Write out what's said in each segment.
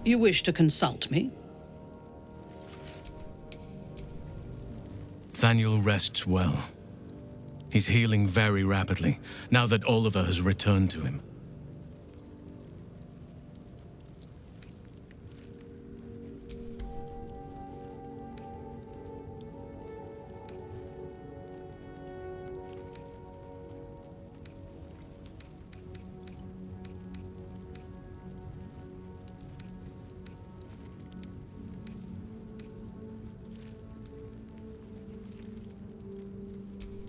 You wish to consult me? Thaniel rests well. He's healing very rapidly, now that Oliver has returned to him.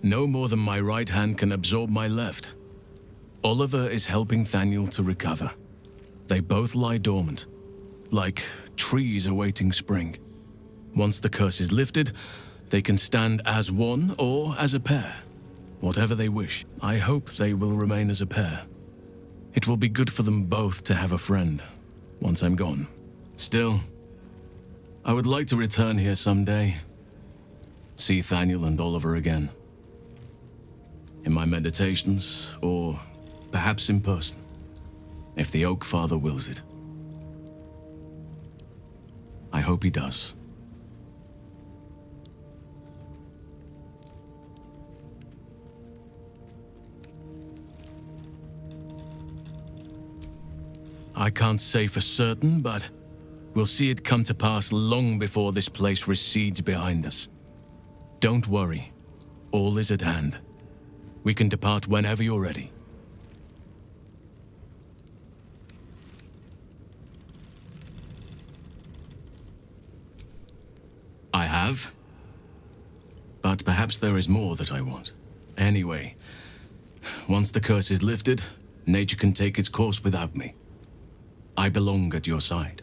No more than my right hand can absorb my left. Oliver is helping Thaniel to recover. They both lie dormant, like trees awaiting spring. Once the curse is lifted, they can stand as one or as a pair. Whatever they wish, I hope they will remain as a pair. It will be good for them both to have a friend, once I'm gone. Still, I would like to return here someday. See Thaniel and Oliver again. In my meditations, or perhaps in person, if the Oak Father wills it. I hope he does. I can't say for certain, but we'll see it come to pass long before this place recedes behind us. Don't worry, all is at hand. We can depart whenever you're ready. I have. But perhaps there is more that I want. Anyway, once the curse is lifted, nature can take its course without me. I belong at your side.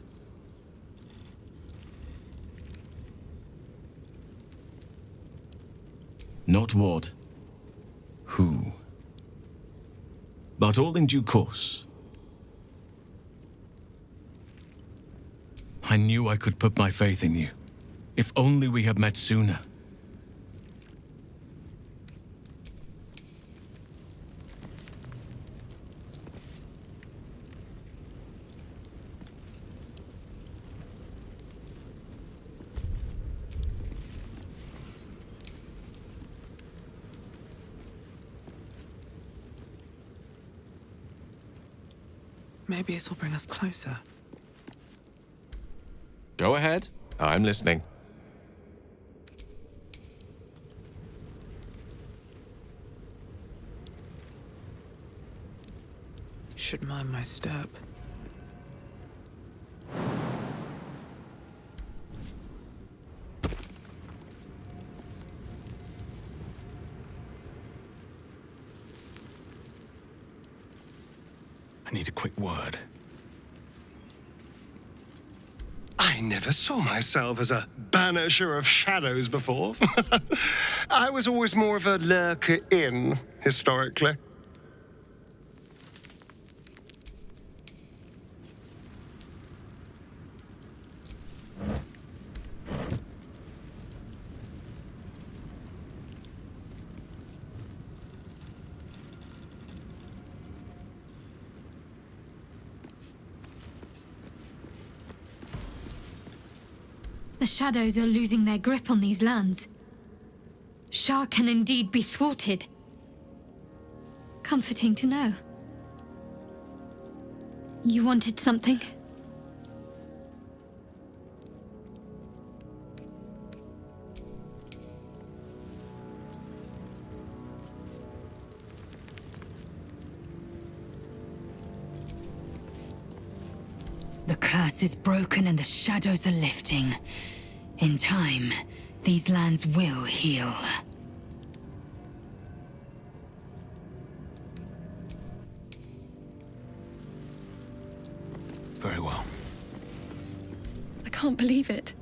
Not what, who, but all in due course. I knew I could put my faith in you. If only we had met sooner. Maybe it'll bring us closer. Go ahead. I'm listening. Should mind my step. I need a quick word. I never saw myself as a banisher of shadows before. I was always more of a lurker-in, historically. The shadows are losing their grip on these lands. Shah can indeed be thwarted. Comforting to know. You wanted something? The curse is broken and the shadows are lifting. In time, these lands will heal. Very well. I can't believe it.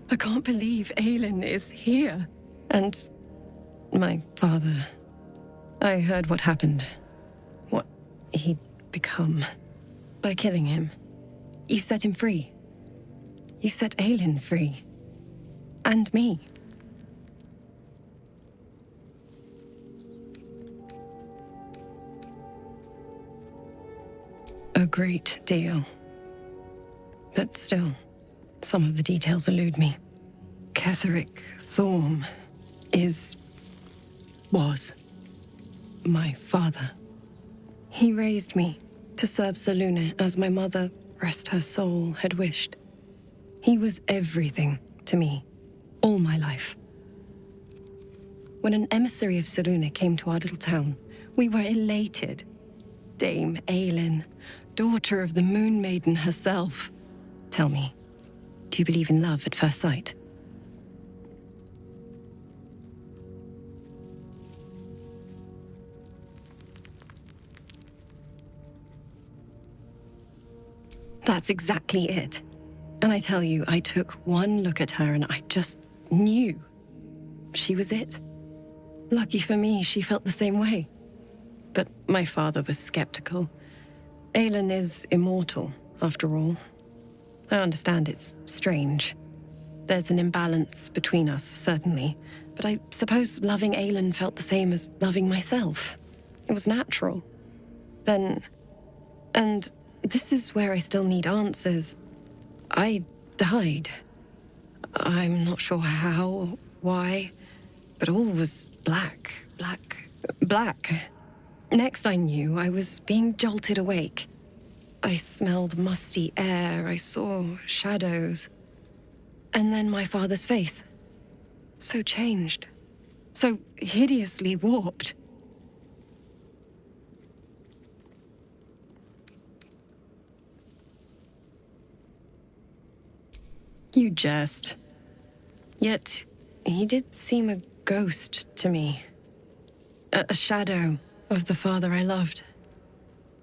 I can't believe Aelin is here. And my father. I heard what happened. What he'd become. By killing him. You set him free. You set Aelin free. And me. A great deal. but still, some of the details elude me. Ketheric Thorm was my father. He raised me to serve Selûne as my mother, rest her soul, had wished. He was everything to me, all my life. When an emissary of Selûne came to our little town, we were elated. Dame Aelin, daughter of the Moon Maiden herself. Tell me, do you believe in love at first sight? That's exactly it. And I tell you, I took one look at her and I just knew she was it. Lucky for me, she felt the same way. But my father was skeptical. Aelin is immortal, after all. I understand it's strange. There's an imbalance between us, certainly. But I suppose loving Aelin felt the same as loving myself. It was natural. Then... And this is where I still need answers. I died. I'm not sure how, why, but all was black. Next I knew, I was being jolted awake. I smelled musty air, I saw shadows. And then my father's face. So changed. So hideously warped. You jest. Yet, he did seem a ghost to me. A shadow of the father I loved.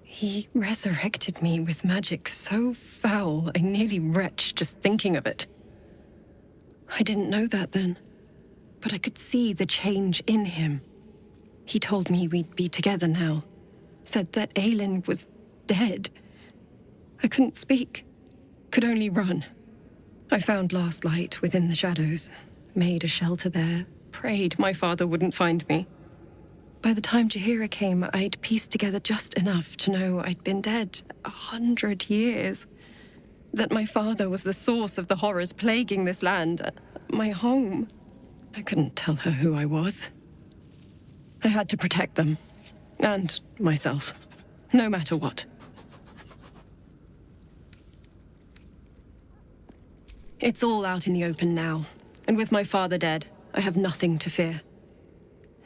He resurrected me with magic so foul, I nearly retch just thinking of it. I didn't know that then, but I could see the change in him. He told me we'd be together now, said that Aelin was dead. I couldn't speak, could only run. I found last light within the shadows, made a shelter there, prayed my father wouldn't find me. By the time Jaheira came, I'd pieced together just enough to know I'd been dead 100 years. That my father was the source of the horrors plaguing this land, my home. I couldn't tell her who I was. I had to protect them, and myself, no matter what. It's all out in the open now, and with my father dead, I have nothing to fear.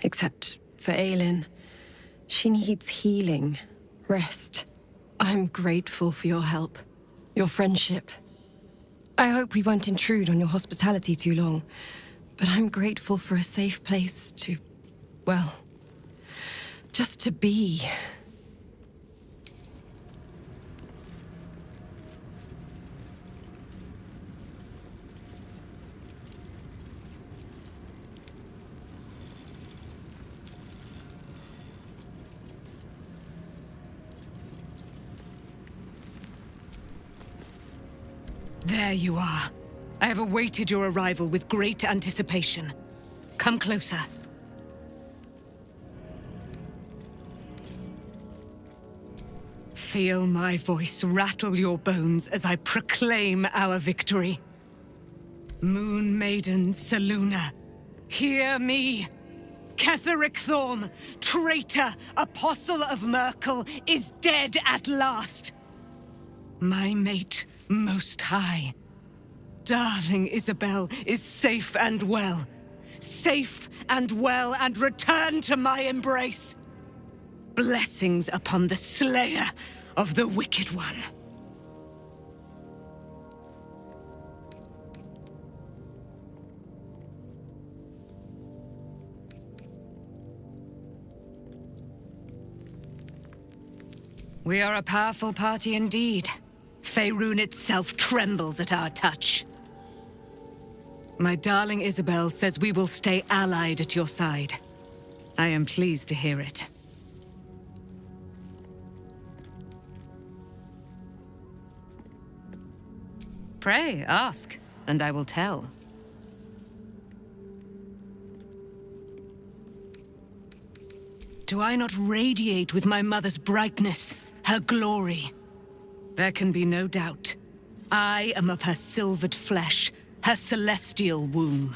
Except for Aelin. She needs healing, rest. I'm grateful for your help, your friendship. I hope we won't intrude on your hospitality too long, but I'm grateful for a safe place to, well, just to be. There you are. I have awaited your arrival with great anticipation. Come closer. Feel my voice rattle your bones as I proclaim our victory. Moon Maiden Selûne, hear me! Ketheric Thorm, traitor, apostle of Myrkul, is dead at last. My mate, Most High, darling Isabel, is safe and well. Safe and well, and return to my embrace. Blessings upon the slayer of the Wicked One. We are a powerful party indeed. Faerun itself trembles at our touch. My darling Isabel says we will stay allied at your side. I am pleased to hear it. Pray, ask, and I will tell. Do I not radiate with my mother's brightness, her glory? There can be no doubt. I am of her silvered flesh, her celestial womb.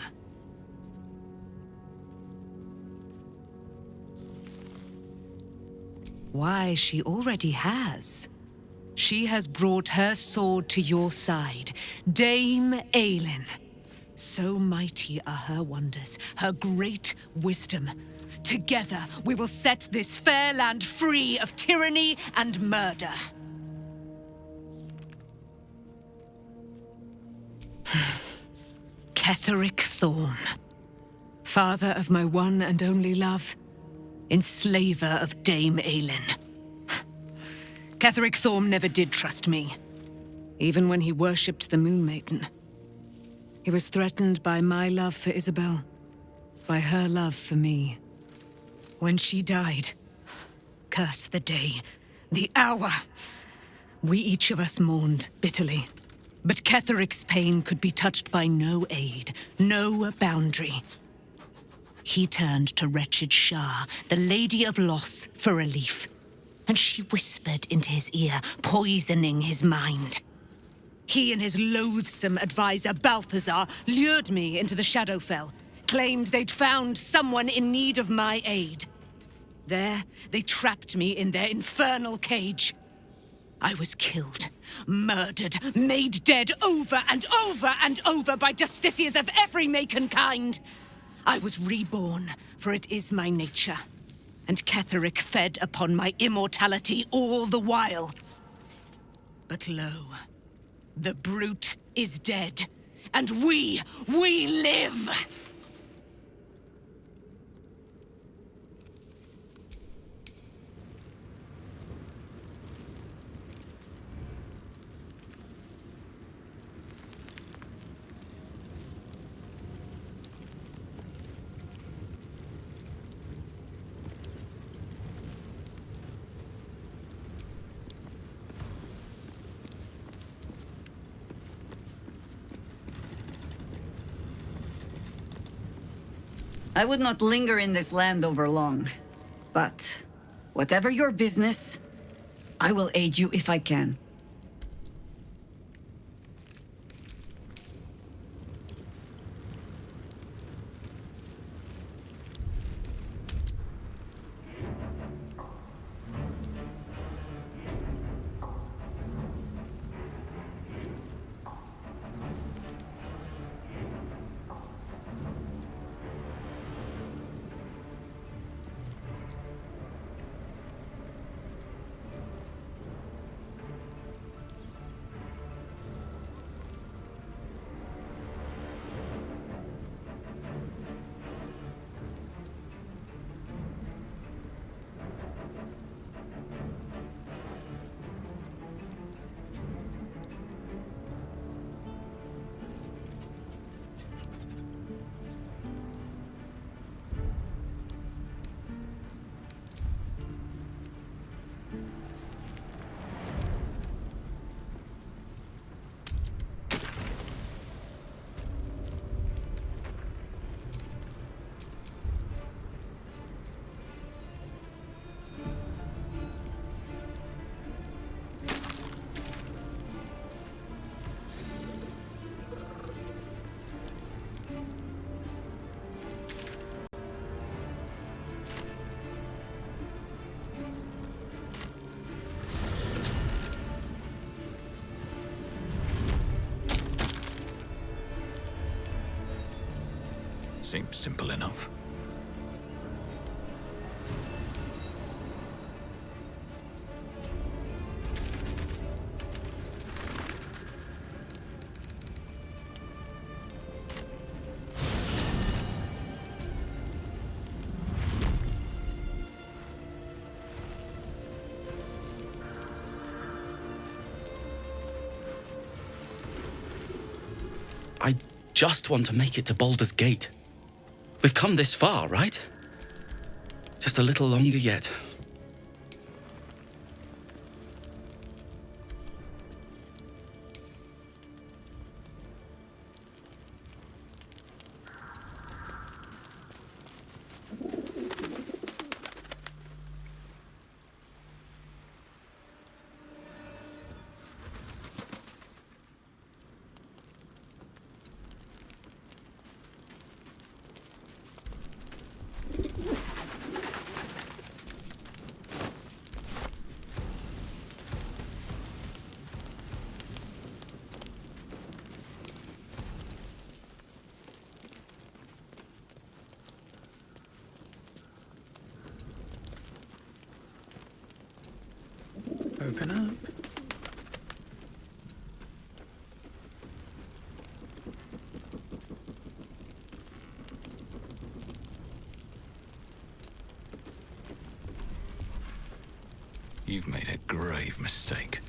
Why, she already has. She has brought her sword to your side, Dame Aelin. So mighty are her wonders, her great wisdom. Together, we will set this fair land free of tyranny and murder. Ketheric Thorm, father of my one and only love, enslaver of Dame Aelin. Ketheric Thorm never did trust me, even when he worshipped the Moon Maiden. He was threatened by my love for Isabel, by her love for me. When she died, curse the day, the hour, we each of us mourned bitterly. But Ketheric's pain could be touched by no aid, no boundary. He turned to wretched Shah, the Lady of Loss, for relief. And she whispered into his ear, poisoning his mind. He and his loathsome advisor, Balthazar, lured me into the Shadowfell, claimed they'd found someone in need of my aid. There, they trapped me in their infernal cage. I was killed, murdered, made dead over and over and over by justiciars of every make and kind. I was reborn, for it is my nature. And Ketheric fed upon my immortality all the while. But lo, the brute is dead, and we live! I would not linger in this land over long. But, whatever your business, I will aid you if I can. Seems simple enough. I just want to make it to Baldur's Gate. We've come this far, right? Just a little longer yet. open up. You've made a grave mistake.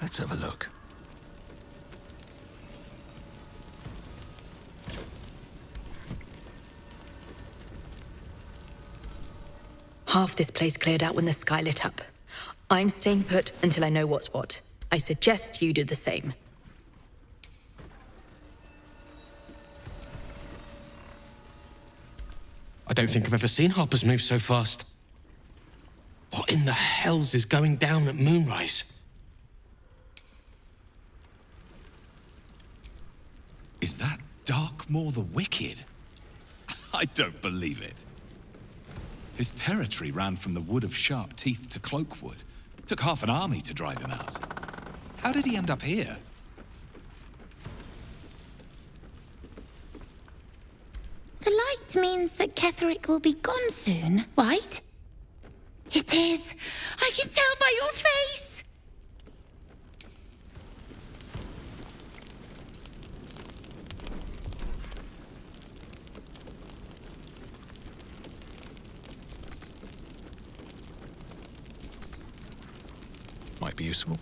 Let's have a look. Half this place cleared out when the sky lit up. I'm staying put until I know what's what. I suggest you do the same. I don't think I've ever seen Harpers move so fast. What in the hells is going down at moonrise? Is that Darkmoor the Wicked? I don't believe it. His territory ran from the Wood of Sharp Teeth to Cloakwood. Took half an army to drive him out. How did he end up here? The light means that Ketheric will be gone soon, right? It is. I can tell by your face. Might be useful.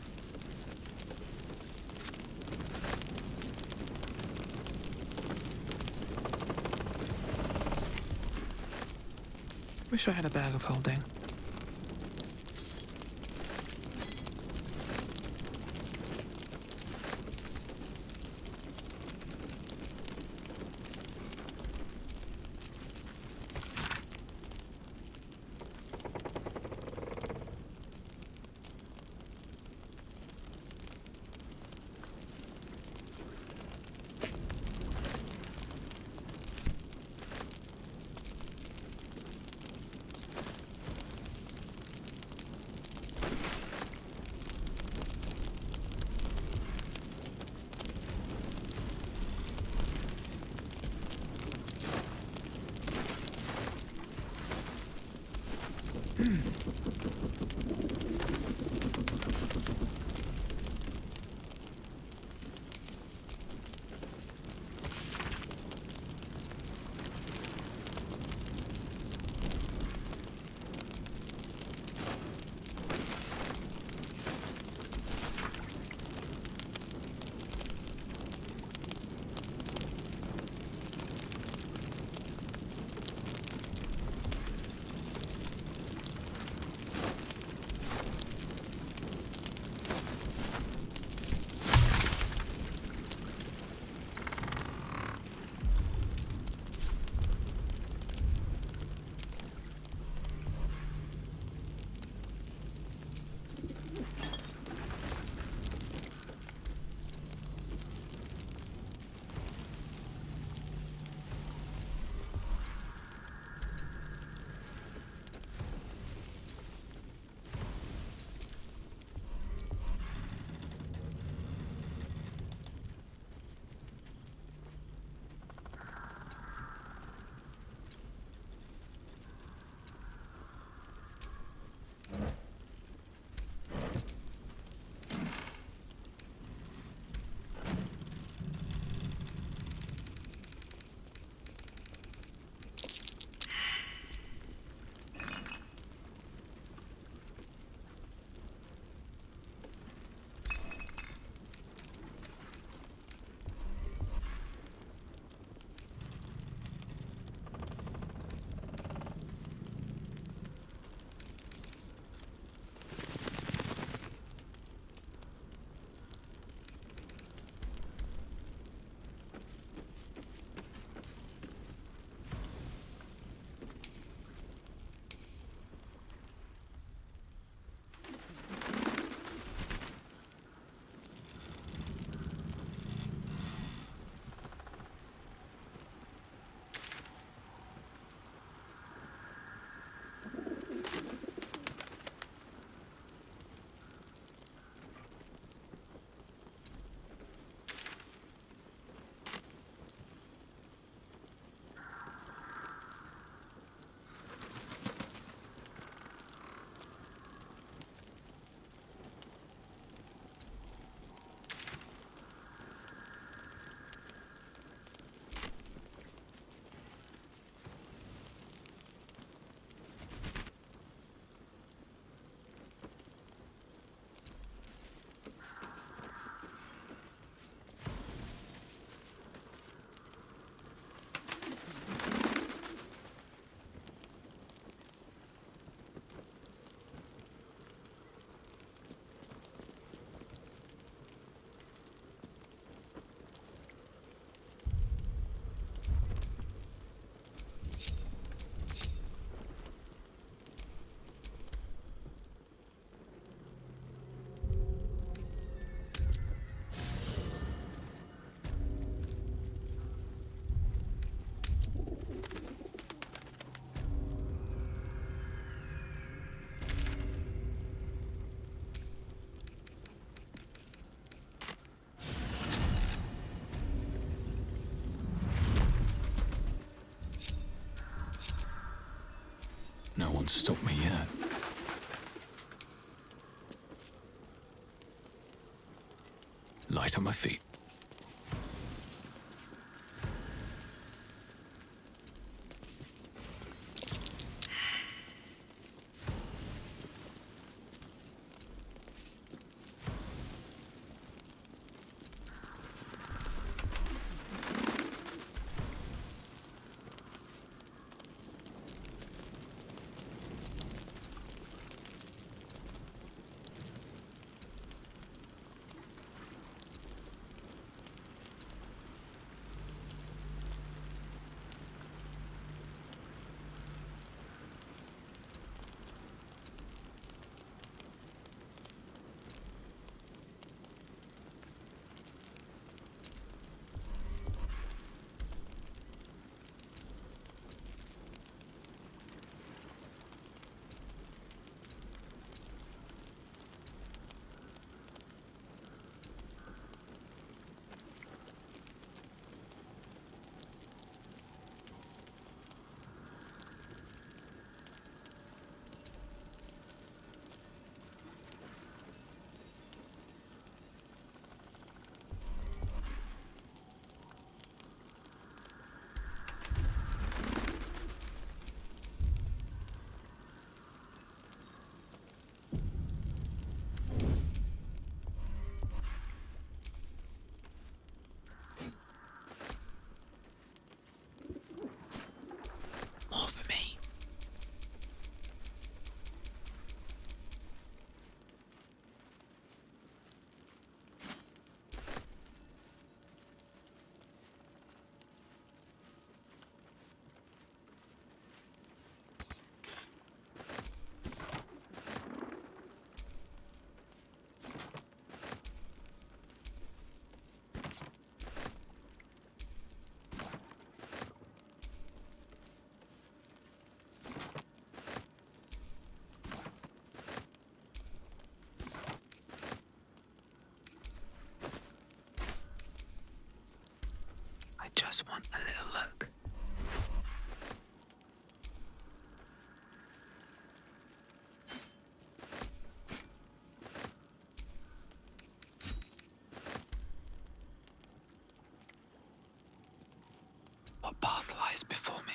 Wish I had a bag of holding. No one's stopped me yet. Light on my feet. More for me. I just want a little look. What path lies before me?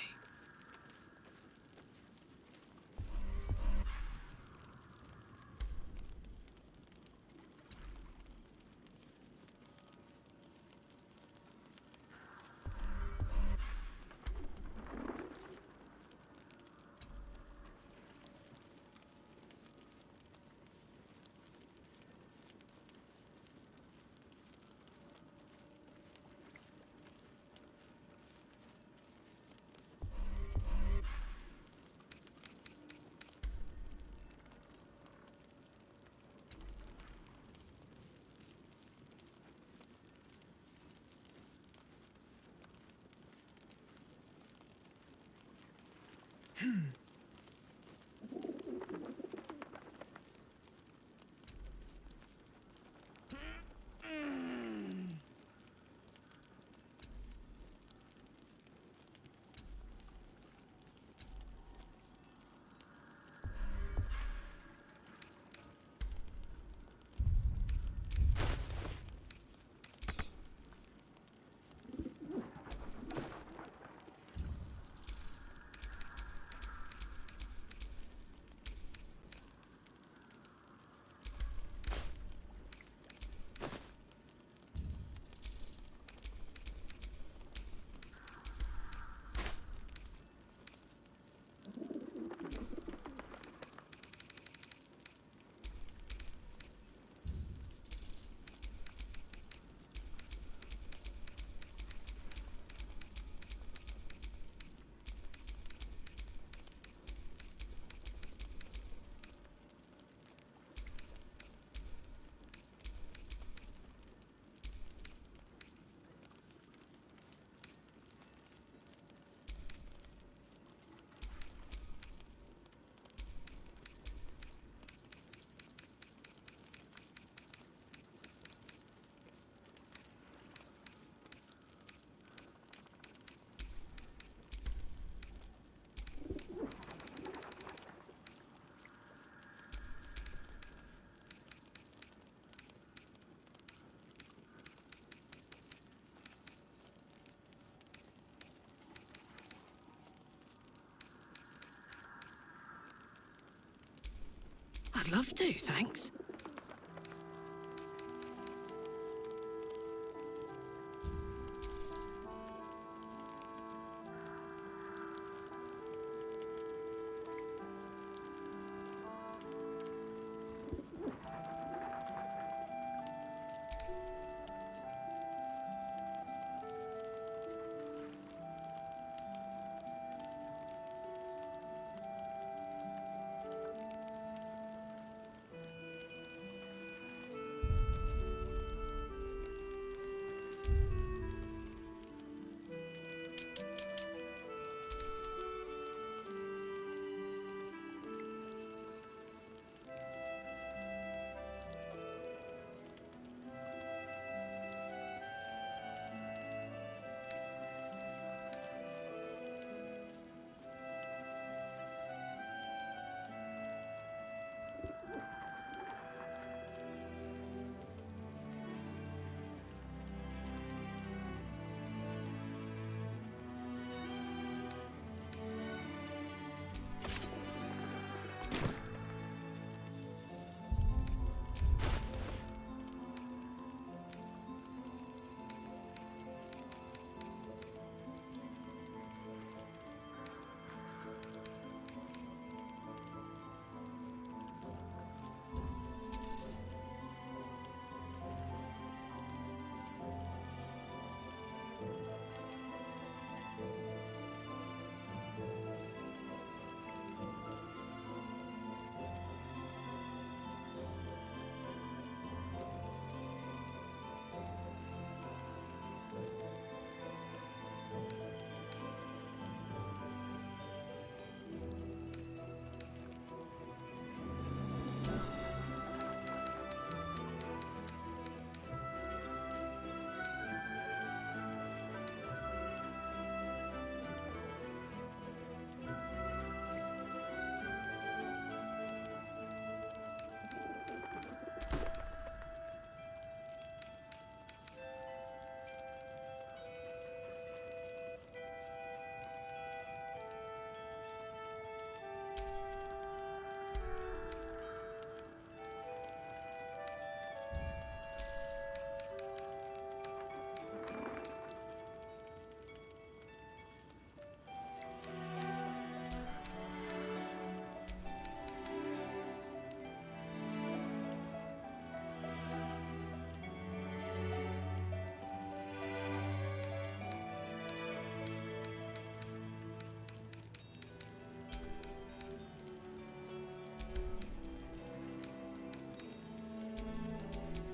I'd love to, thanks.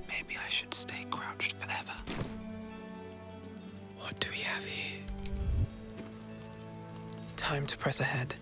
Maybe I should stay crouched forever. What do we have here? Time to press ahead.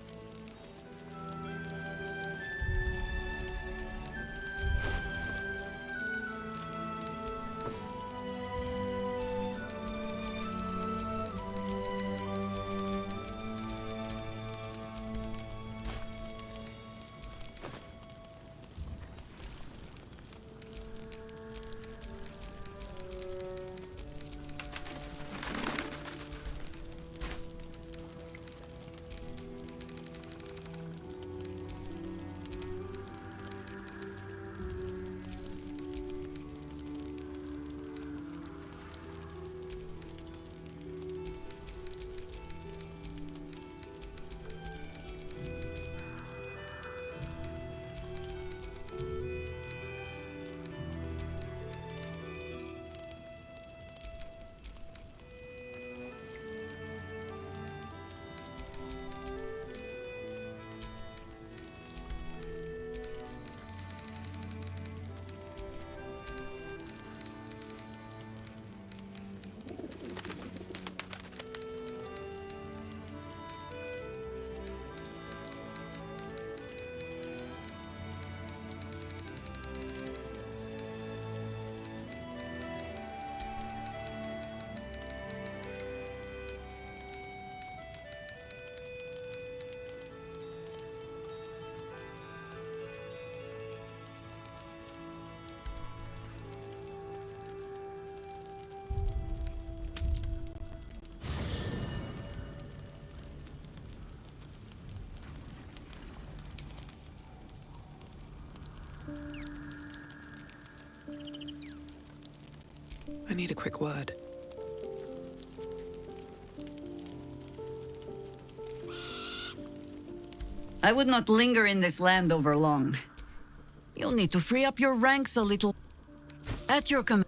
I need a quick word. I would not linger in this land over long. You'll need to free up your ranks a little. At your command.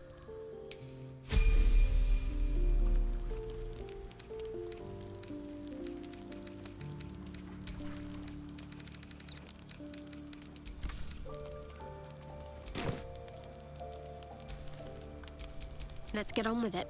Let's get on with it.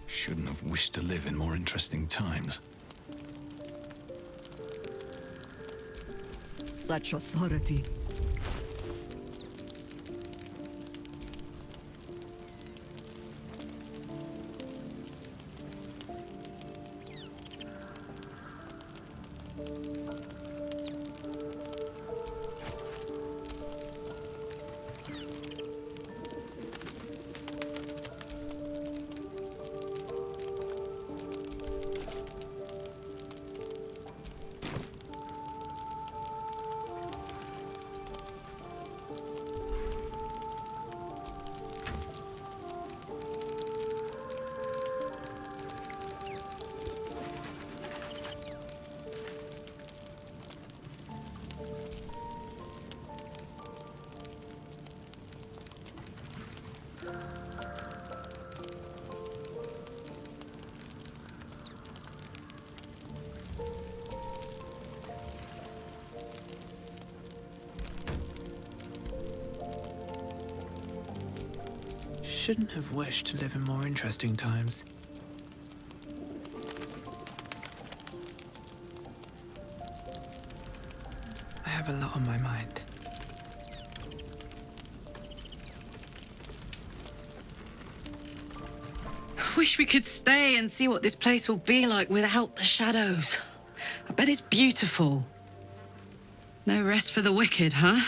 Shouldn't have wished to live in more interesting times. Such authority. Shouldn't have wished to live in more interesting times. I have a lot on my mind. Wish we could stay and see what this place will be like without the shadows. I bet it's beautiful. No rest for the wicked, huh?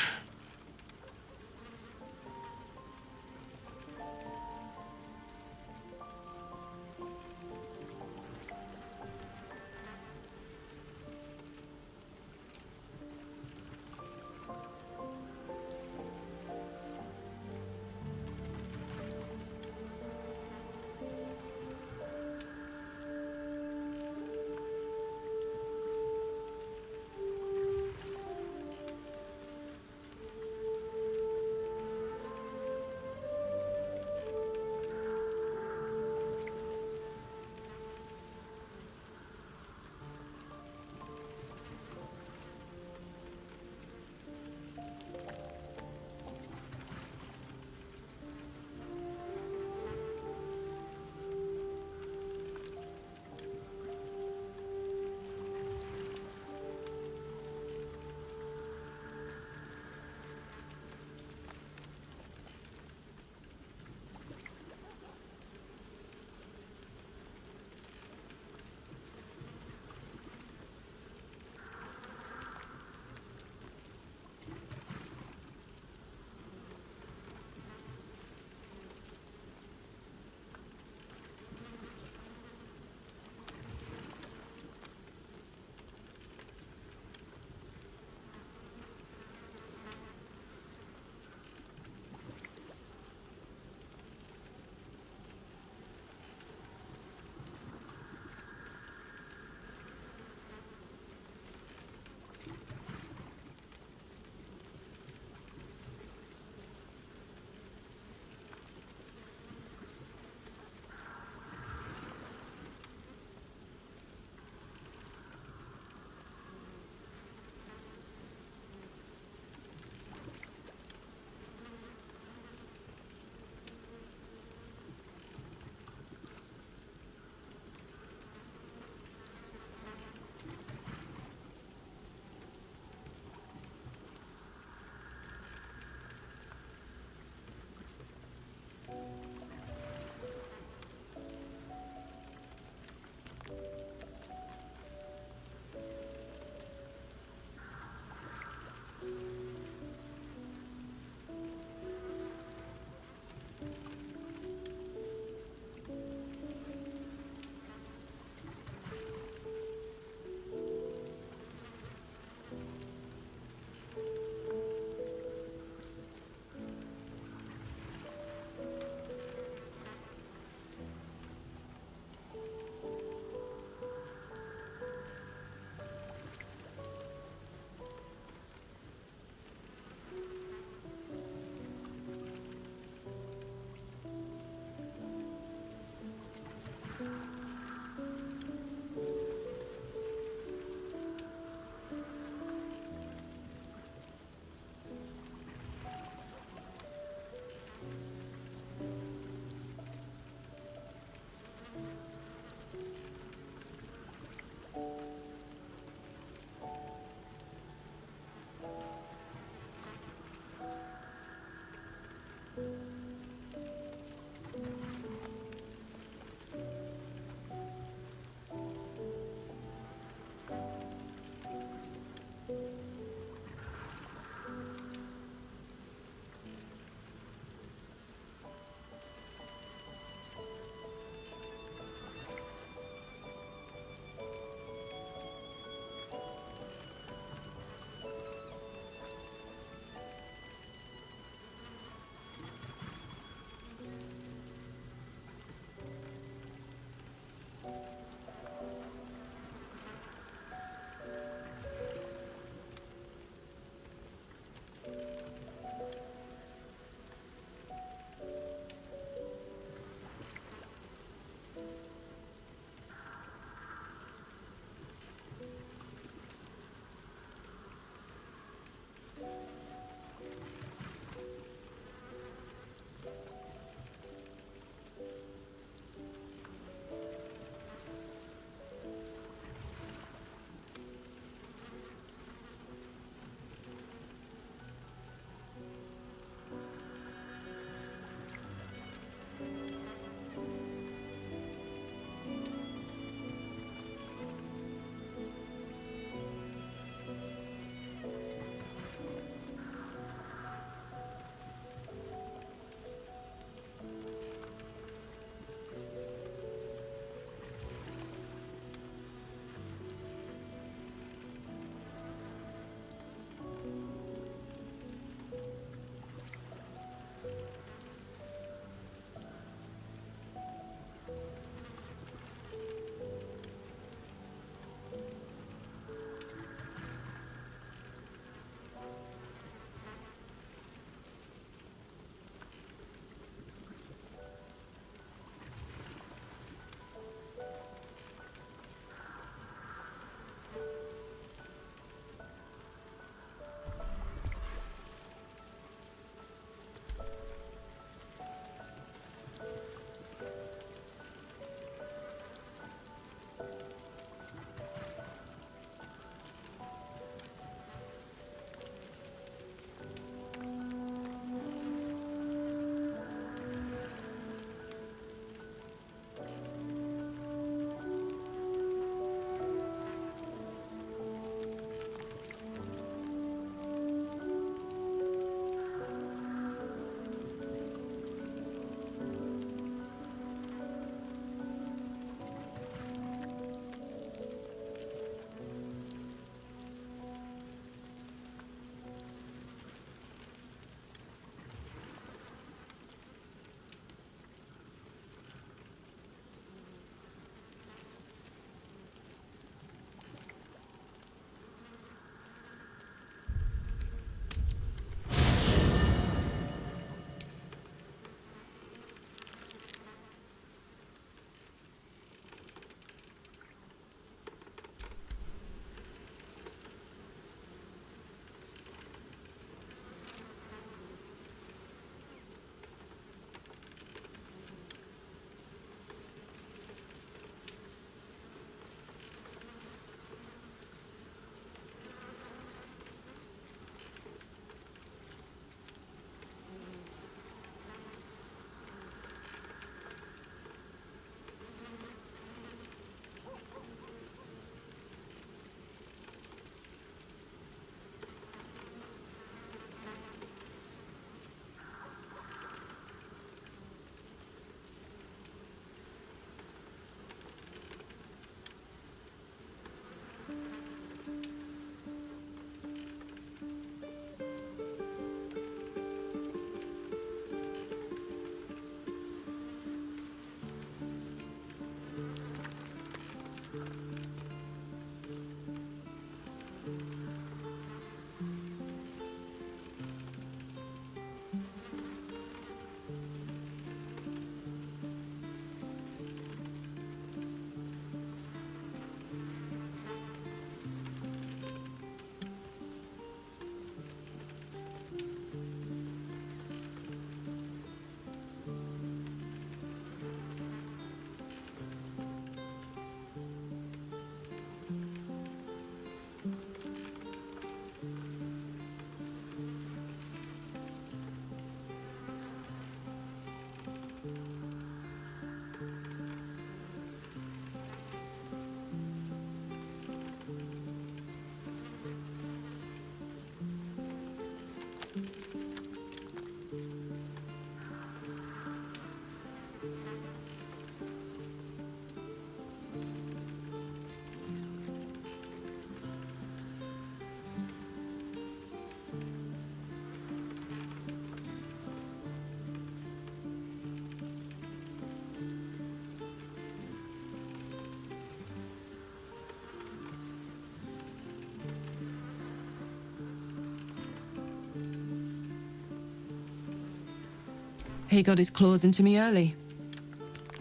He got his claws into me early.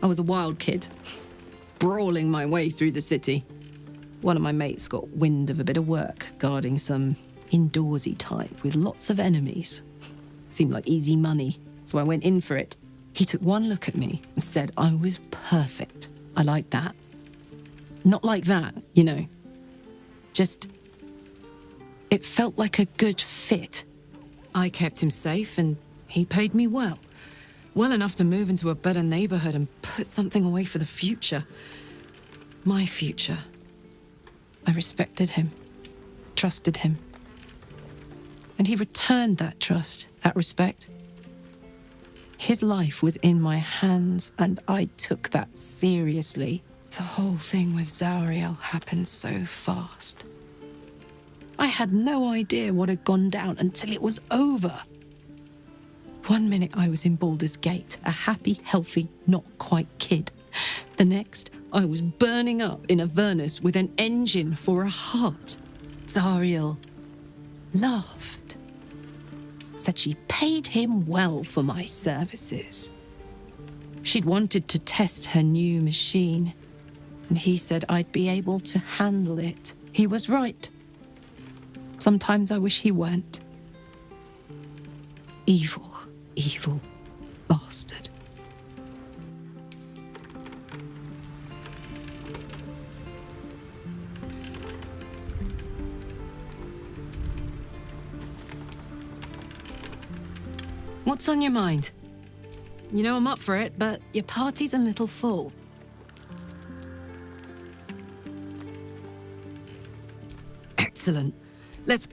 I was a wild kid, brawling my way through the city. One of my mates got wind of a bit of work guarding some indoorsy type with lots of enemies. Seemed like easy money, so I went in for it. He took one look at me and said I was perfect. I liked that. Not like that, you know. Just, it felt like a good fit. I kept him safe and he paid me well. Well enough to move into a better neighborhood and put something away for the future. My future. I respected him, trusted him. And he returned that trust, that respect. His life was in my hands, and I took that seriously. The whole thing with Zauriel happened so fast. I had no idea what had gone down until it was over. 1 minute I was in Baldur's Gate, a happy, healthy, not quite kid. The next, I was burning up in Avernus with an engine for a heart. Zauriel laughed. Said she paid him well for my services. She'd wanted to test her new machine, and he said I'd be able to handle it. He was right. Sometimes I wish he weren't. Evil, evil bastard. What's on your mind? You know I'm up for it, but your party's a little full. Excellent. Let's...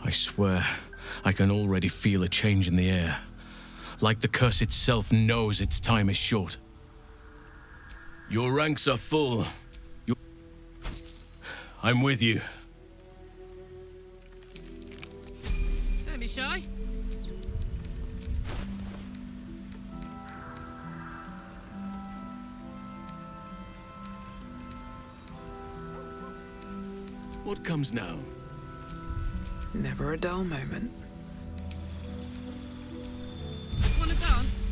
I swear, I can already feel a change in the air. Like the curse itself knows its time is short. Your ranks are full. I'm with you. Don't be shy. What comes now? Never a dull moment. Wanna dance?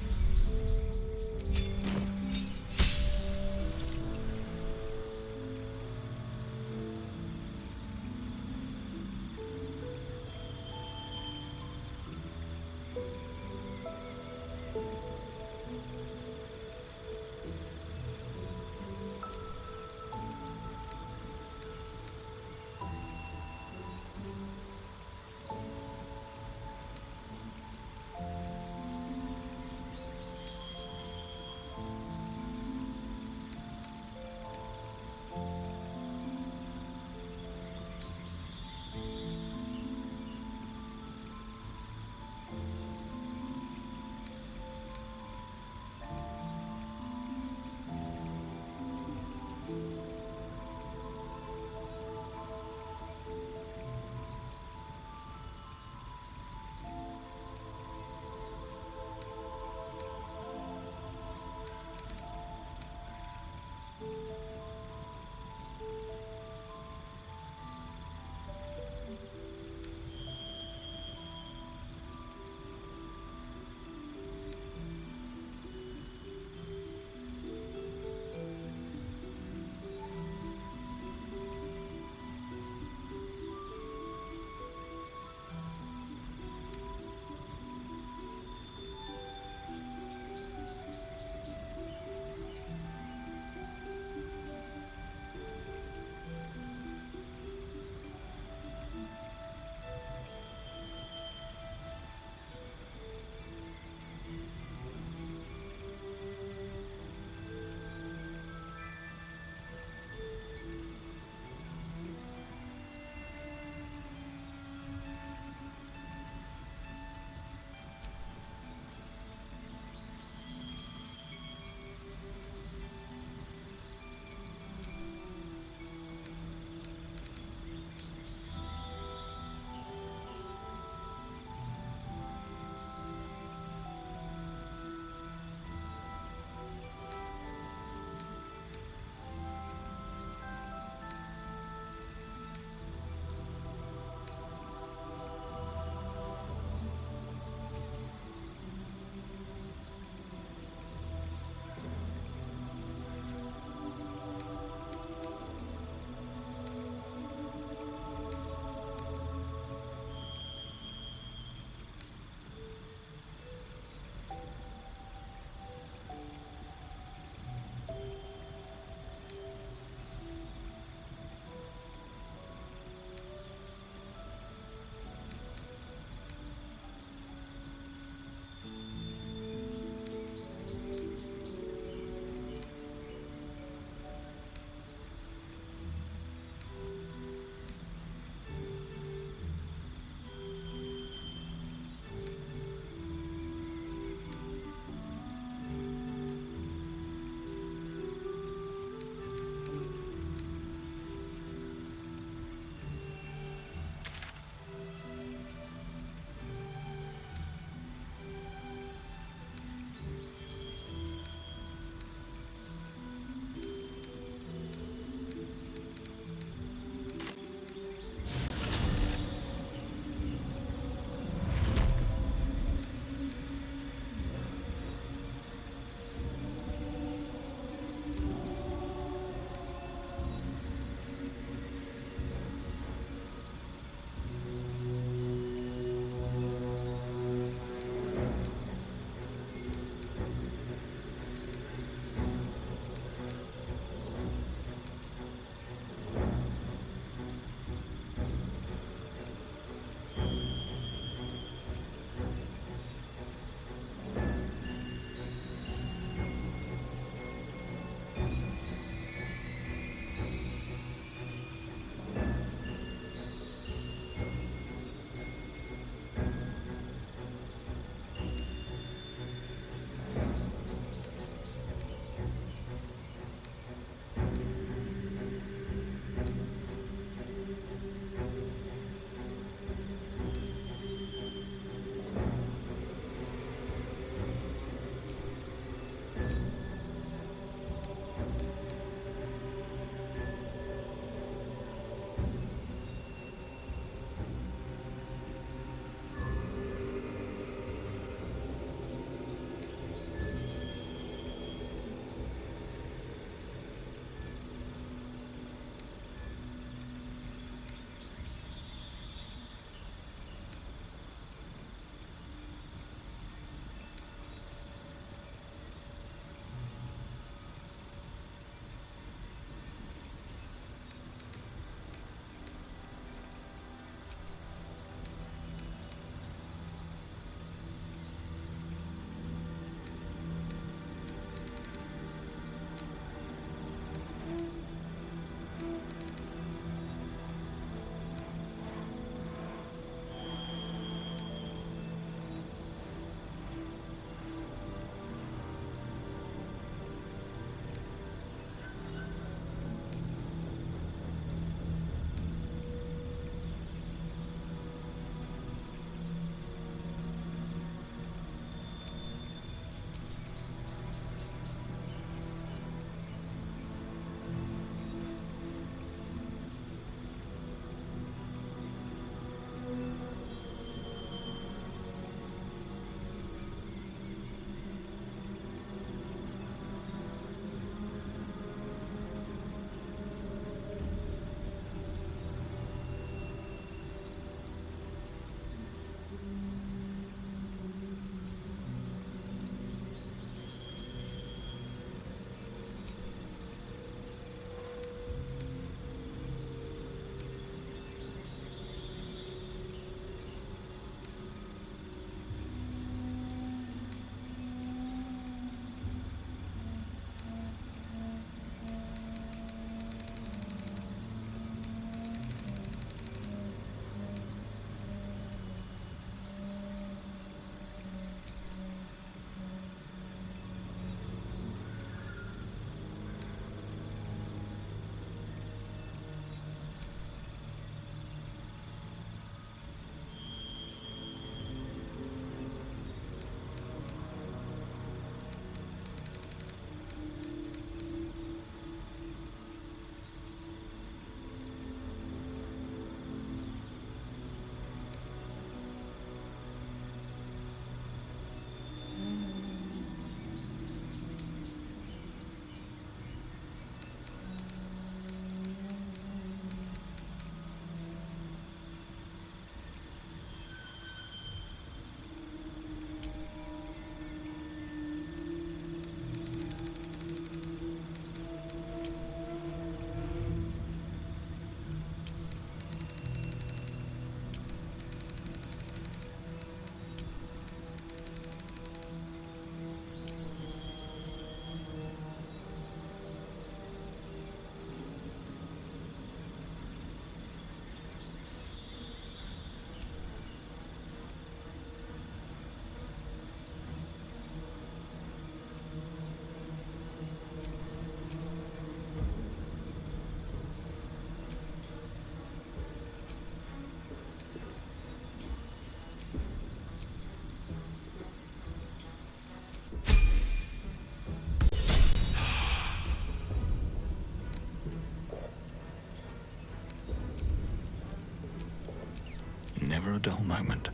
a dull moment.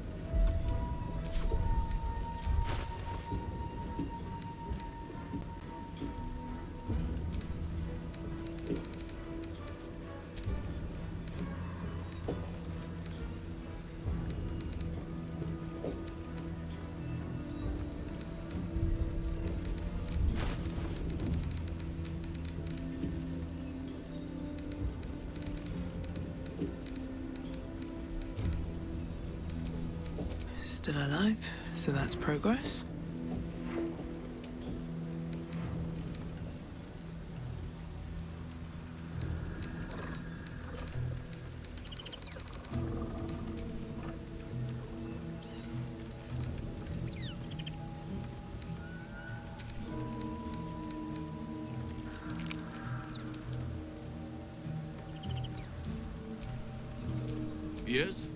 Still alive, so that's progress. Yes?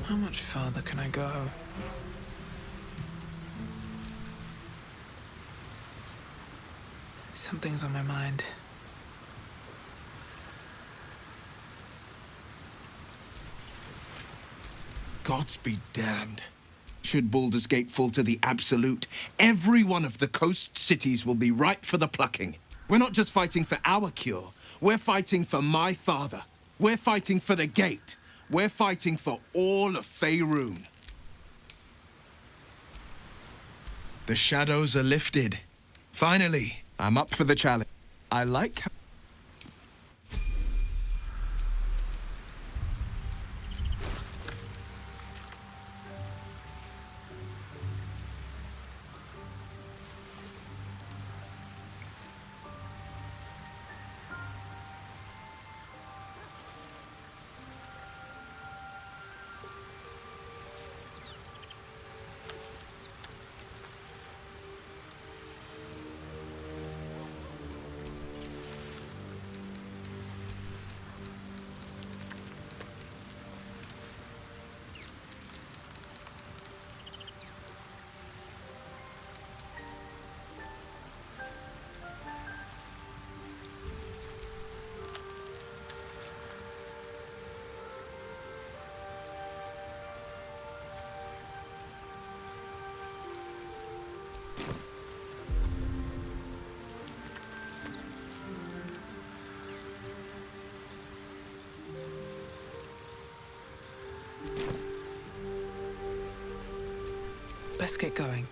How much farther can I go? Something's on my mind. Gods be damned. Should Baldur's Gate fall to the Absolute, every one of the coast cities will be ripe for the plucking. We're not just fighting for our cure, we're fighting for my father. We're fighting for the Gate. We're fighting for all of Faerun. The shadows are lifted. Finally, I'm up for the challenge. I like how... Let's get going.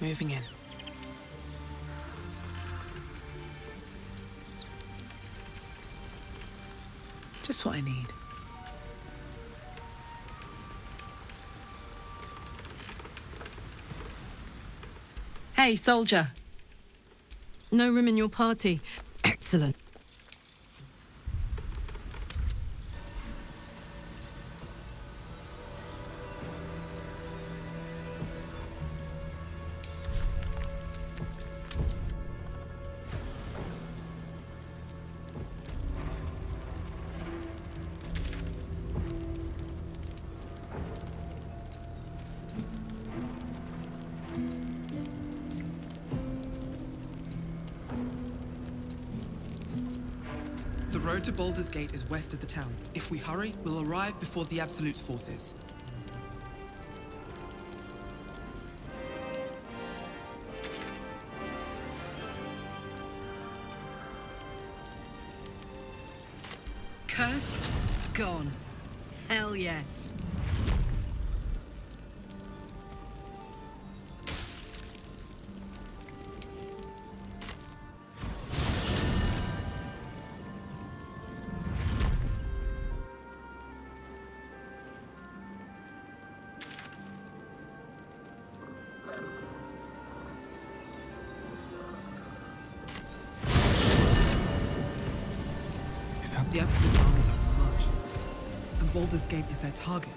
Moving in. Just what I need. Hey, soldier. No room in your party. Excellent. The road to Baldur's Gate is west of the town. If we hurry, we'll arrive before the Absolute's forces. Curse? Gone. Hell yes. Is better. The Absolute armies are on march, and Baldur's Gate is their target.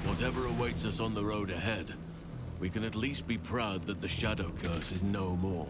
Whatever awaits us on the road ahead, we can at least be proud that the Shadow Curse is no more.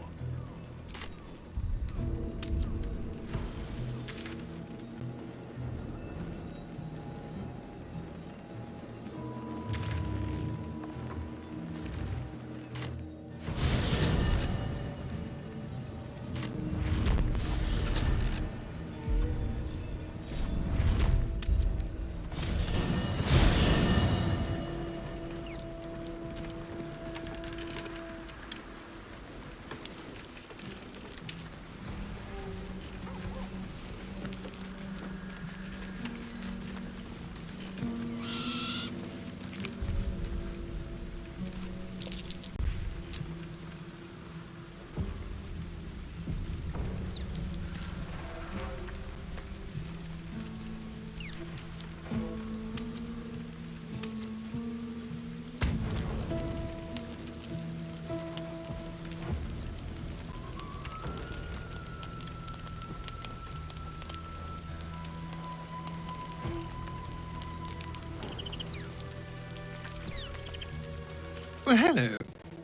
Hello.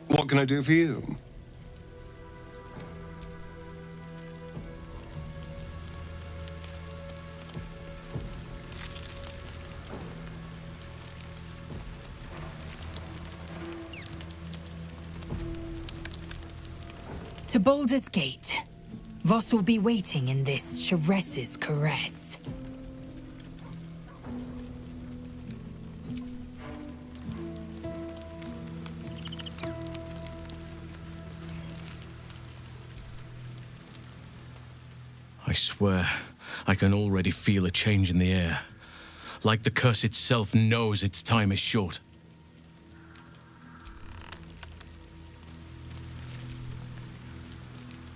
What can I do for you? To Baldur's Gate. Voss will be waiting in this Sharess's caress. I swear, I can already feel a change in the air. Like the curse itself knows its time is short.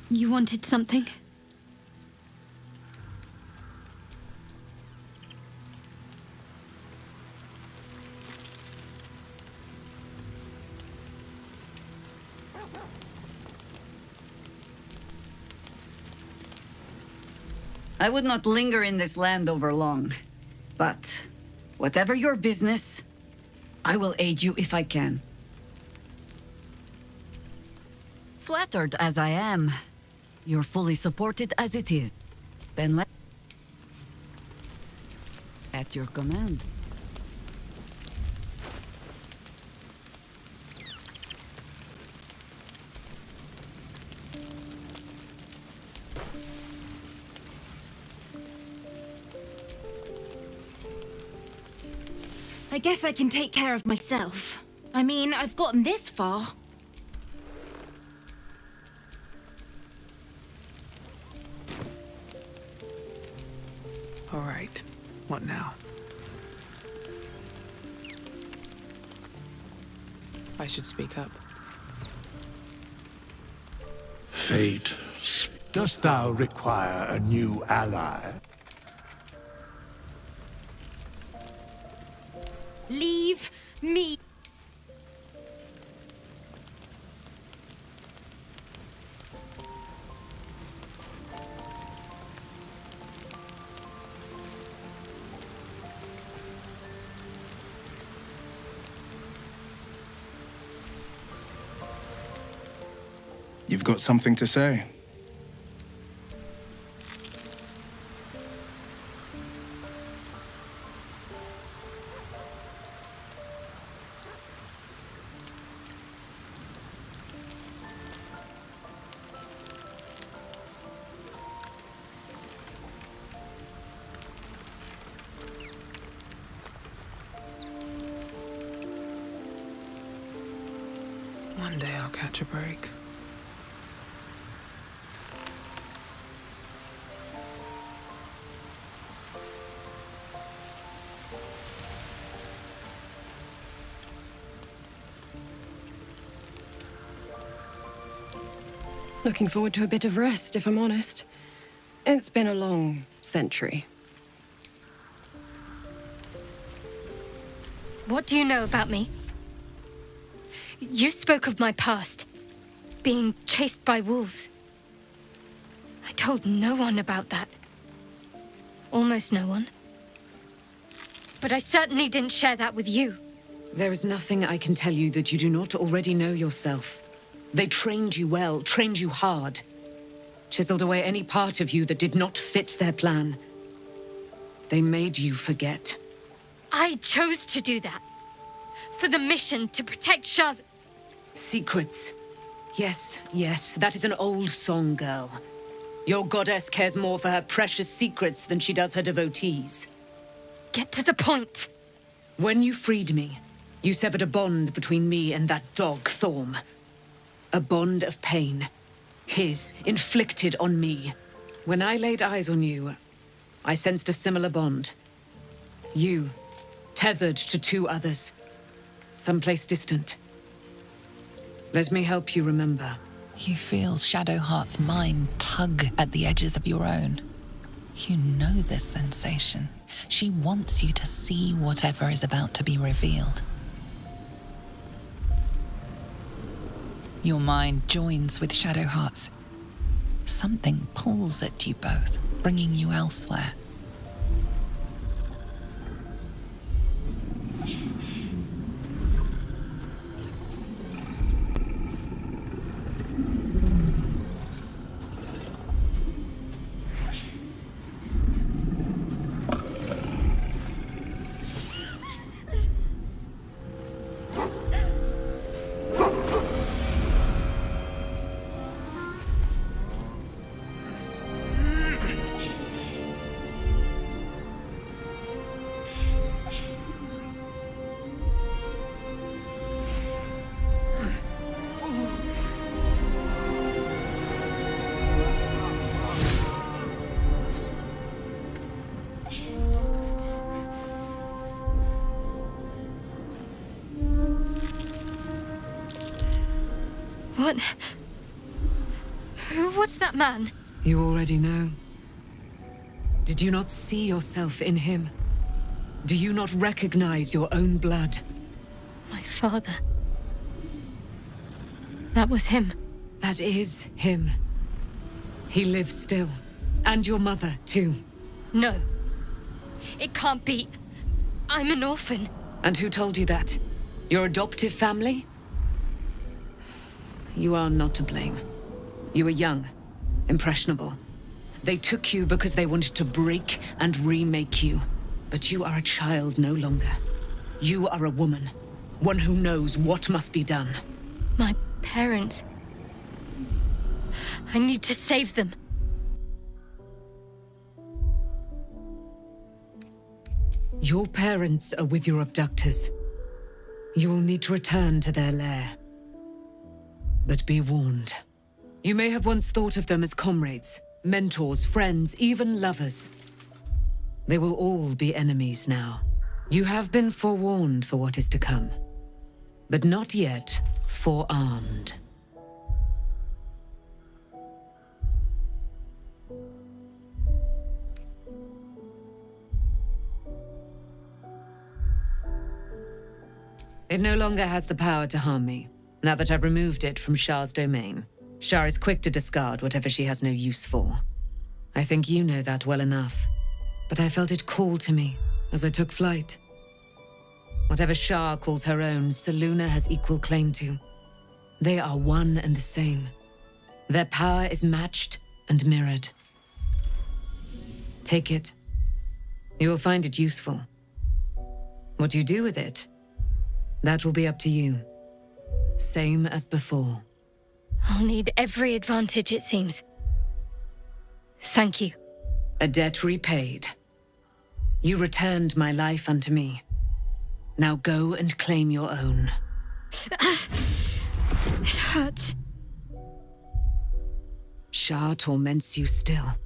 You wanted something? I would not linger in this land over long. But whatever your business, I will aid you if I can. Flattered as I am, you're fully supported as it is. Then let... At your command. I guess I can take care of myself. I mean, I've gotten this far. All right. What now? I should speak up. Fate, dost thou require a new ally? Leave me. You've got something to say? One day I'll catch a break. Looking forward to a bit of rest, if I'm honest. It's been a long century. What do you know about me? You spoke of my past, being chased by wolves. I told no one about that. Almost no one. But I certainly didn't share that with you. There is nothing I can tell you that you do not already know yourself. They trained you well, trained you hard. Chiseled away any part of you that did not fit their plan. They made you forget. I chose to do that. For the mission to protect Shah's... Secrets. Yes, yes, that is an old song, girl. Your goddess cares more for her precious secrets than she does her devotees. Get to the point. When you freed me, you severed a bond between me and that dog, Thorm. A bond of pain. His, inflicted on me. When I laid eyes on you, I sensed a similar bond. You, tethered to two others. Someplace distant. Let me help you remember. You feel Shadowheart's mind tug at the edges of your own. You know this sensation. She wants you to see whatever is about to be revealed. Your mind joins with Shadowheart's. Something pulls at you both, bringing you elsewhere. What? Who was that man? You already know. Did you not see yourself in him? Do you not recognize your own blood? My father. That was him. That is him. He lives still. And your mother, too. No. It can't be. I'm an orphan. And who told you that? Your adoptive family? You are not to blame. You were young, impressionable. They took you because they wanted to break and remake you. But you are a child no longer. You are a woman. One who knows what must be done. My parents. I need to save them. Your parents are with your abductors. You will need to return to their lair. But be warned. You may have once thought of them as comrades, mentors, friends, even lovers. They will all be enemies now. You have been forewarned for what is to come, but not yet forearmed. It no longer has the power to harm me, now that I've removed it from Shah's domain. Shah is quick to discard whatever she has no use for. I think you know that well enough. But I felt it call to me as I took flight. Whatever Shah calls her own, Selûne has equal claim to. They are one and the same. Their power is matched and mirrored. Take it. You will find it useful. What you do with it, that will be up to you. Same as before. I'll need every advantage, it seems. Thank you. A debt repaid. You returned my life unto me. Now go and claim your own. It hurts. Shah torments you still.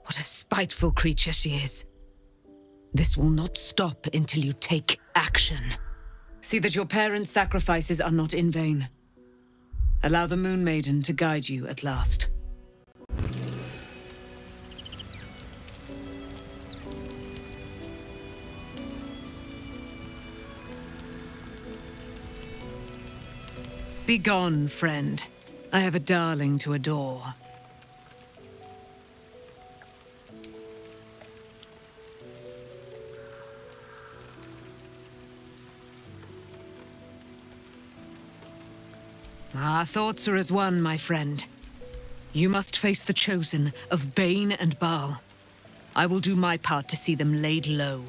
What a spiteful creature she is. This will not stop until you take action. See that your parents' sacrifices are not in vain. Allow the Moon Maiden to guide you at last. Begone, friend. I have a darling to adore. Our thoughts are as one, my friend. You must face the chosen of Bane and Baal. I will do my part to see them laid low.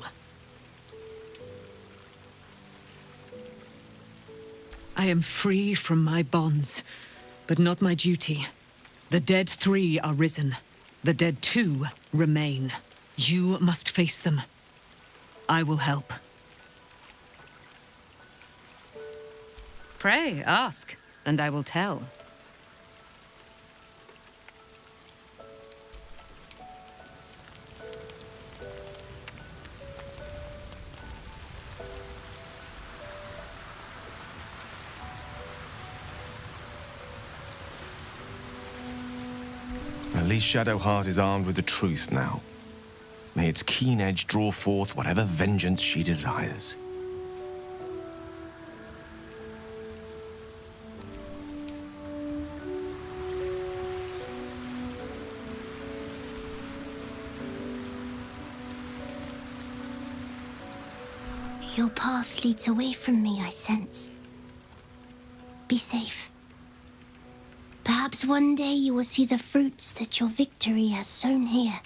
I am free from my bonds, but not my duty. The dead 3 are risen. The dead 2 remain. You must face them. I will help. Pray, ask, and I will tell. At least Shadowheart is armed with the truth now. May its keen edge draw forth whatever vengeance she desires. Your path leads away from me, I sense. Be safe. Perhaps one day you will see the fruits that your victory has sown here.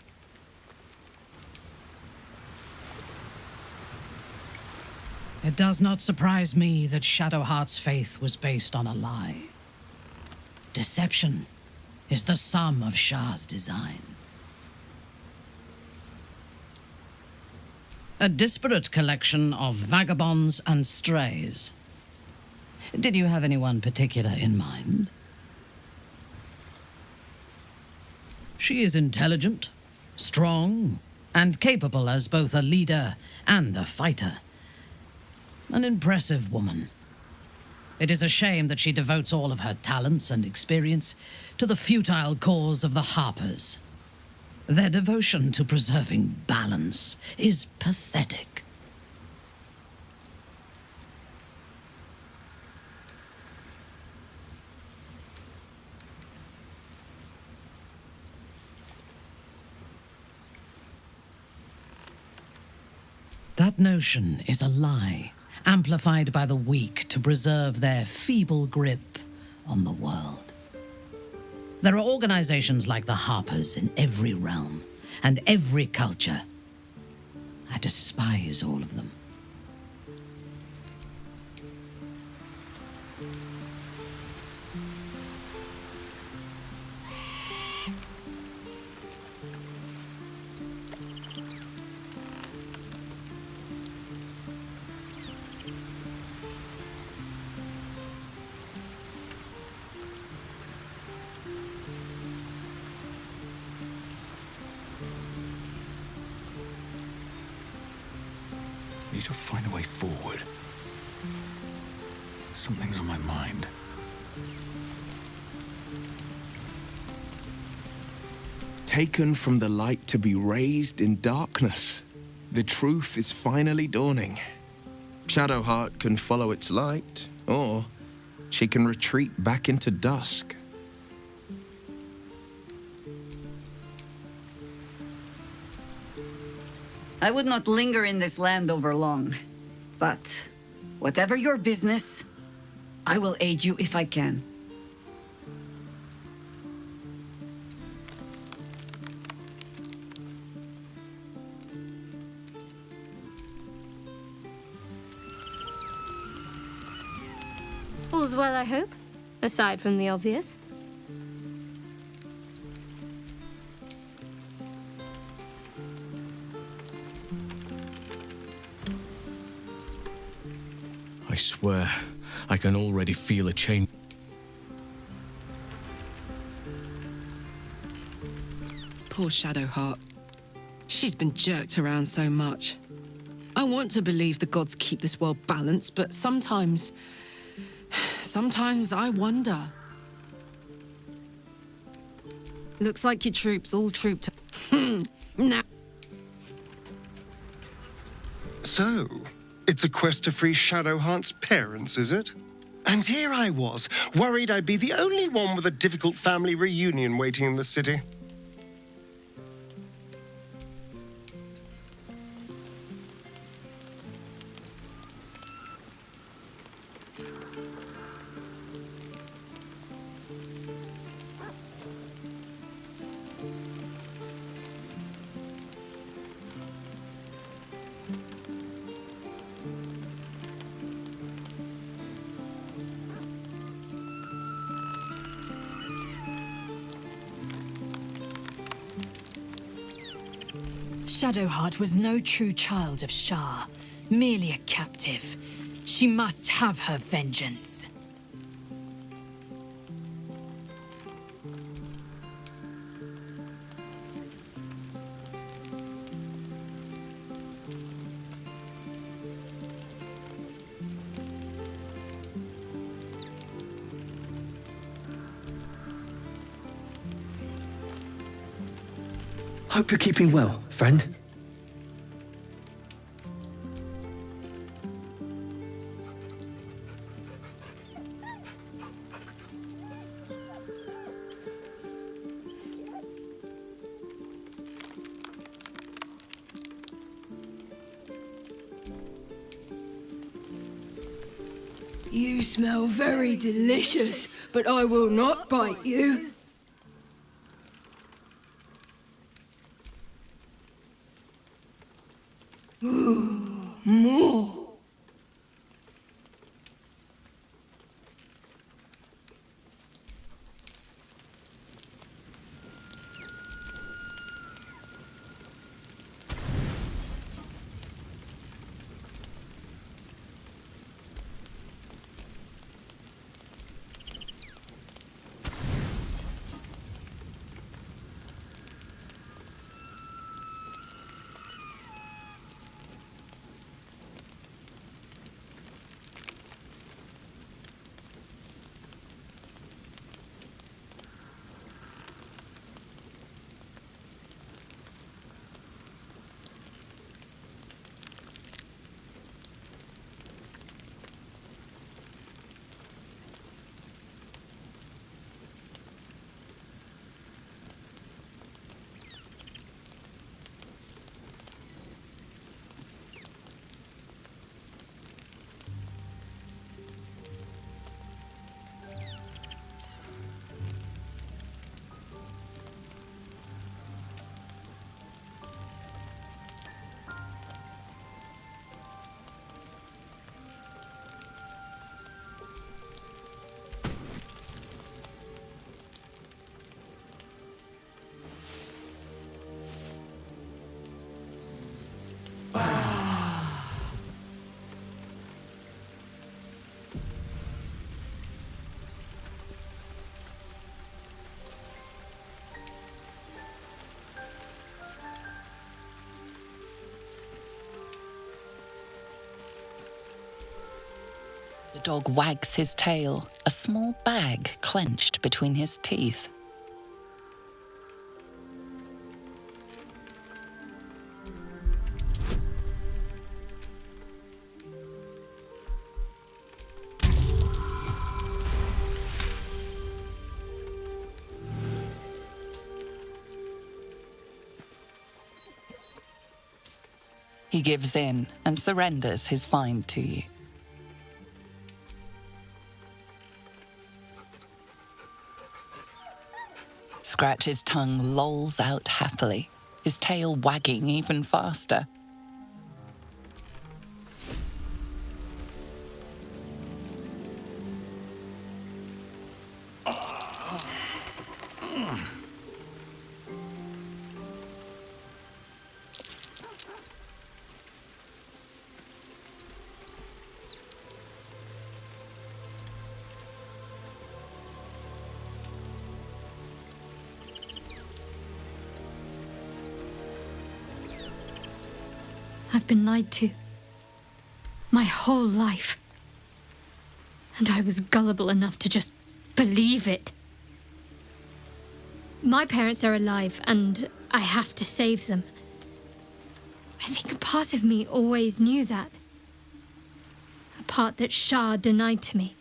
It does not surprise me that Shadowheart's faith was based on a lie. Deception is the sum of Shah's design. A disparate collection of vagabonds and strays. Did you have anyone particular in mind? She is intelligent, strong, and capable as both a leader and a fighter. An impressive woman. It is a shame that she devotes all of her talents and experience to the futile cause of the Harpers. Their devotion to preserving balance is pathetic. That notion is a lie, amplified by the weak to preserve their feeble grip on the world. There are organizations like the Harpers in every realm and every culture. I despise all of them. Need to find a way forward. Something's on my mind. Taken from the light to be raised in darkness. The truth is finally dawning. Shadowheart can follow its light, or she can retreat back into dusk. I would not linger in this land over long, but whatever your business, I will aid you if I can. All's well, I hope, aside from the obvious. I swear, I can already feel a change. Poor Shadowheart. She's been jerked around so much. I want to believe the gods keep this world balanced, but sometimes I wonder. Looks like your troops all trooped. Now. So, it's a quest to free Shadowheart's parents, is it? And here I was, worried I'd be the only one with a difficult family reunion waiting in the city. Shadowheart was no true child of Shah, merely a captive. She must have her vengeance. Hope you're keeping well, friend. You smell very delicious, but I will not bite you. Ooh, more. dog wags his tail, a small bag clenched between his teeth. He gives in and surrenders his find to you. Scratch's tongue lolls out happily, his tail wagging even faster. I've been lied to. My whole life. And I was gullible enough to just believe it. My parents are alive, and I have to save them. I think a part of me always knew that. A part that Shah denied to me.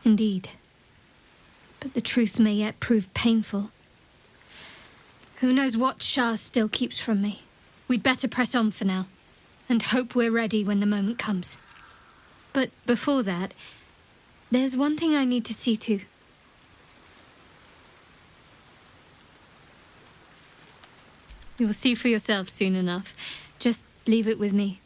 Indeed. But the truth may yet prove painful. Who knows what Shah still keeps from me? We'd better press on for now, and hope we're ready when the moment comes. But before that, there's one thing I need to see to. You'll see for yourself soon enough. Just leave it with me.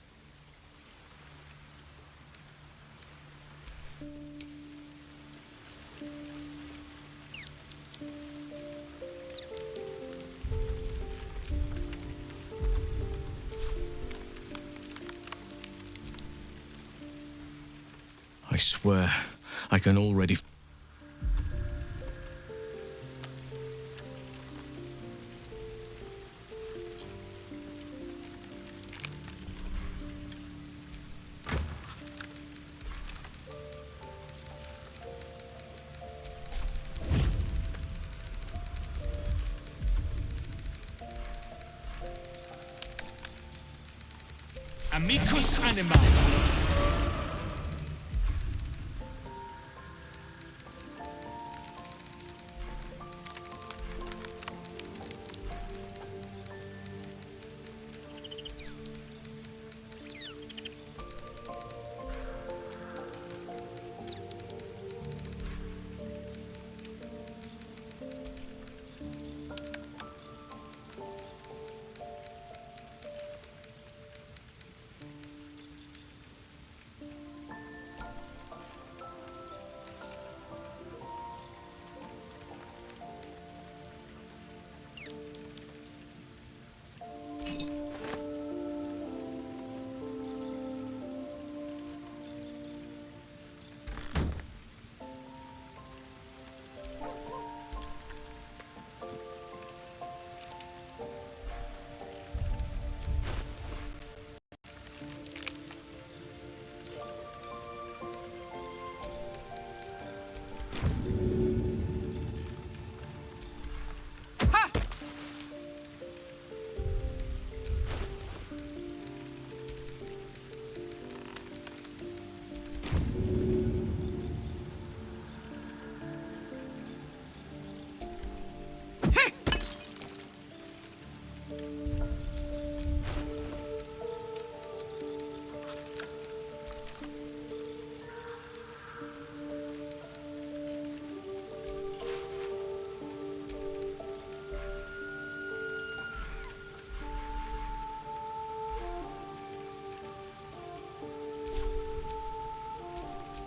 I swear, I can already... Amicus animalis.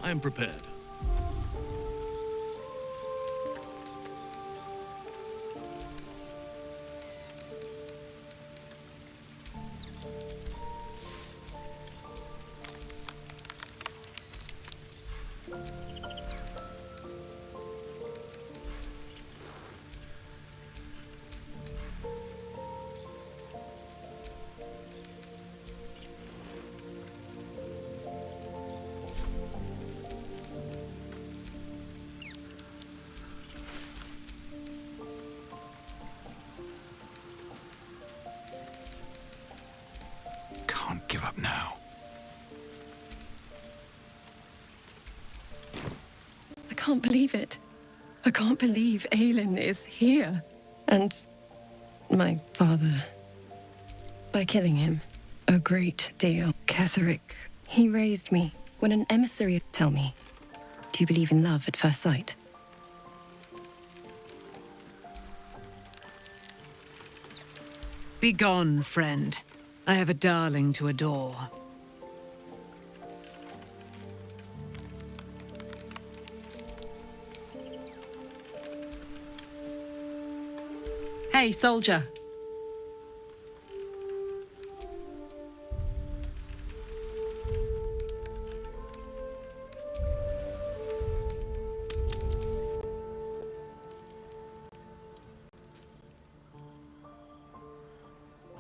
I am prepared. Can't give up now. I can't believe it. I can't believe Aelin is here. And my father, by killing him, a great deal. Ketheric, he raised me. When an emissary tell me, do you believe in love at first sight? Begone, friend. I have a darling to adore. Hey, soldier.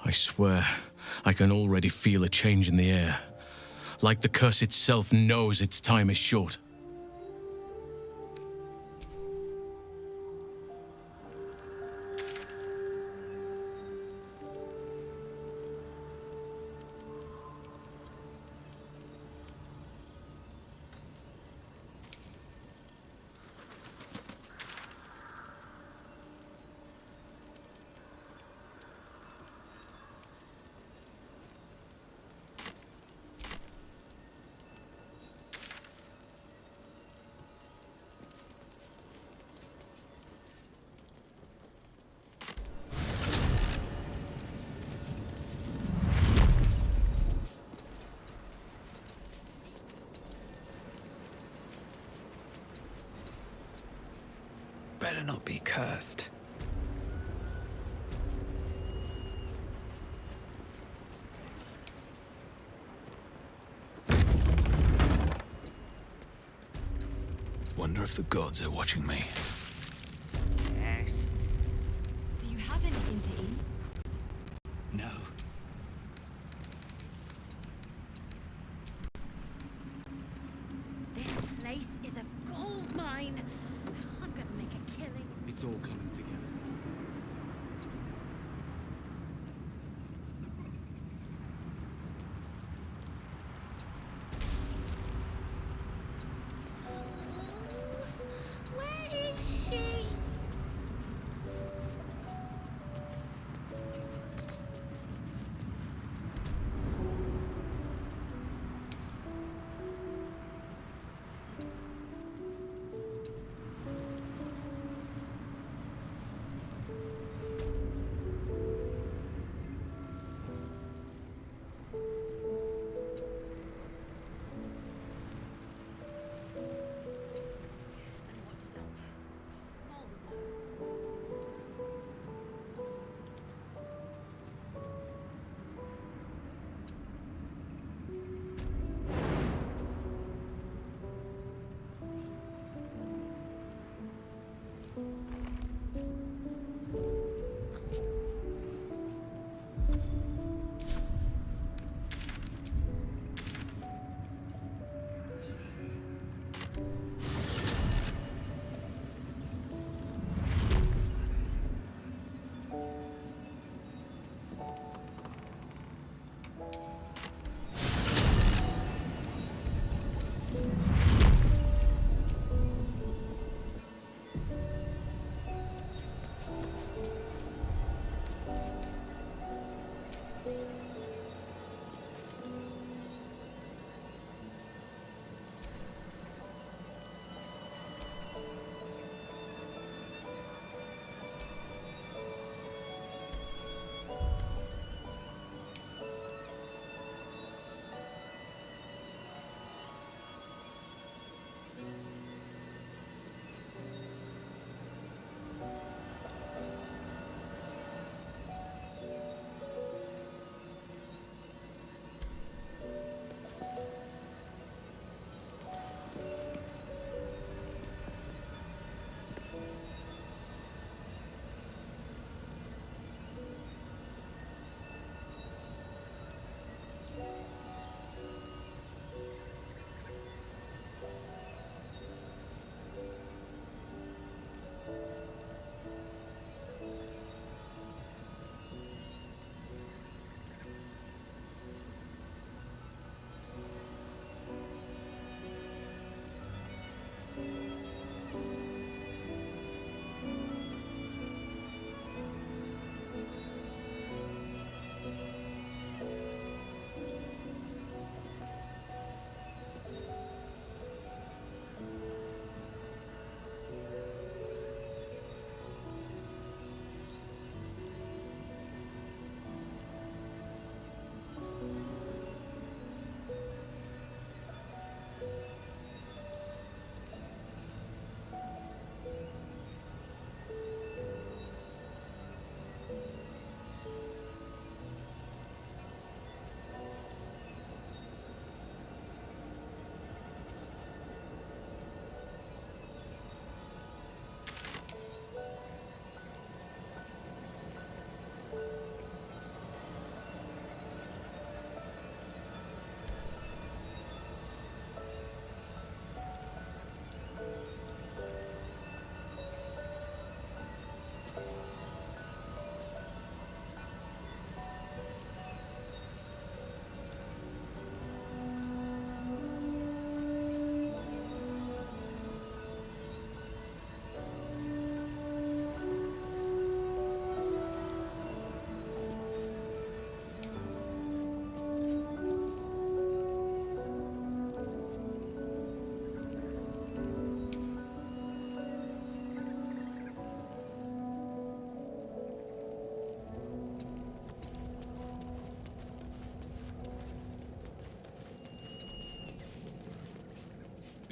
I swear, I can already feel a change in the air. Like the curse itself knows its time is short. Better not be cursed. Wonder if the gods are watching me. Yes. Do you have anything to eat? No. This place is a gold mine. I'm gonna make a killing. It's all coming together. Where is she?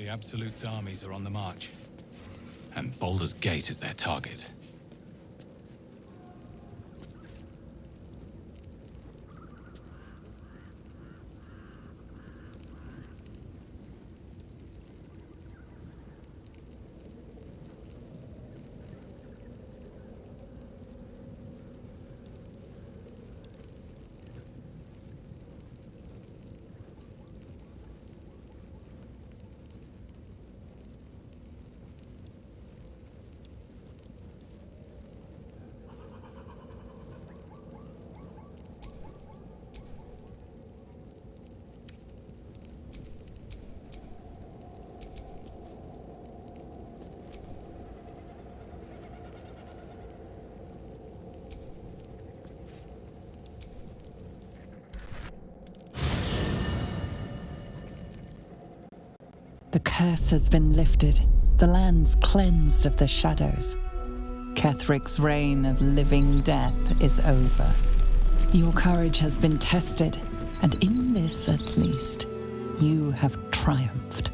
The Absolute's armies are on the march, and Baldur's Gate is their target. The curse has been lifted, the land's cleansed of the shadows. Kethric's reign of living death is over. Your courage has been tested, and in this at least, you have triumphed.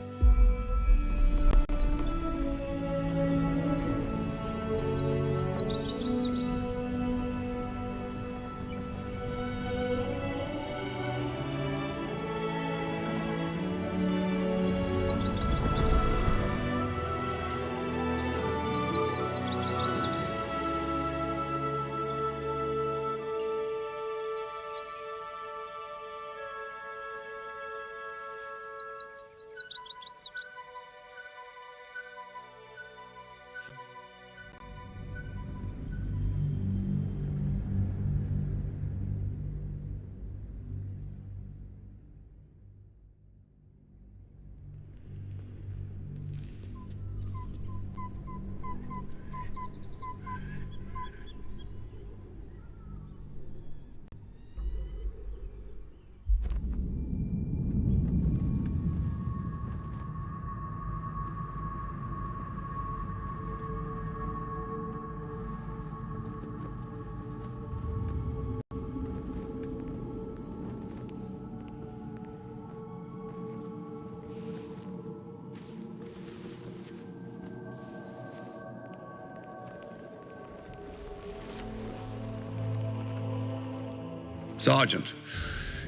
Sergeant,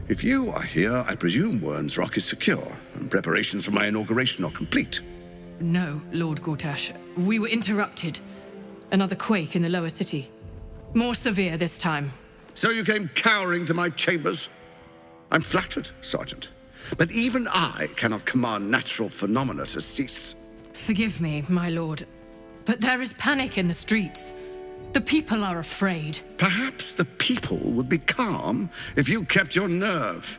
if you are here, I presume Wern's Rock is secure, and preparations for my inauguration are complete. No, Lord Gortash. We were interrupted. Another quake in the lower city. More severe this time. So you came cowering to my chambers? I'm flattered, Sergeant. But even I cannot command natural phenomena to cease. Forgive me, my lord, but there is panic in the streets. The people are afraid. Perhaps the people would be calm if you kept your nerve.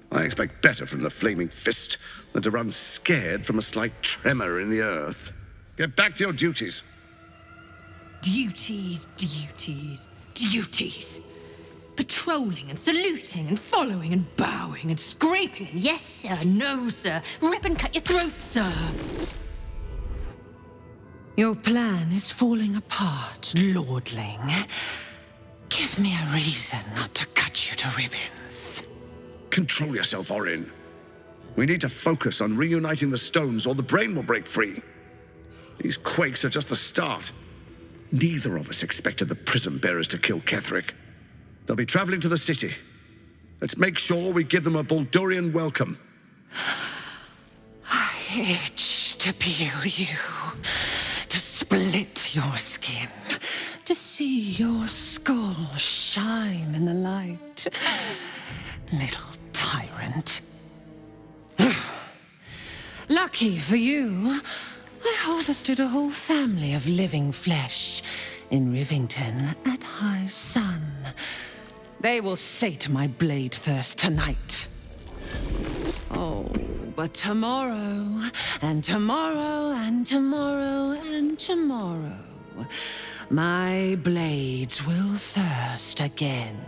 I expect better from the Flaming Fist than to run scared from a slight tremor in the earth. Get back to your duties. Duties, duties, duties. Patrolling and saluting and following and bowing and scraping and yes, sir, no, sir. Rip and cut your throat, sir. Your plan is falling apart, lordling. Give me a reason not to cut you to ribbons. Control yourself, Orin. We need to focus on reuniting the stones or the brain will break free. These quakes are just the start. Neither of us expected the Prism Bearers to kill Ketheric. They'll be traveling to the city. Let's make sure we give them a Baldurian welcome. I itch to peel you, to split your skin, to see your skull shine in the light. Little tyrant. Lucky for you, I harvested a whole family of living flesh in Rivington at high sun. They will sate my blade thirst tonight. Oh, but tomorrow, and tomorrow, and tomorrow, and tomorrow, my blades will thirst again.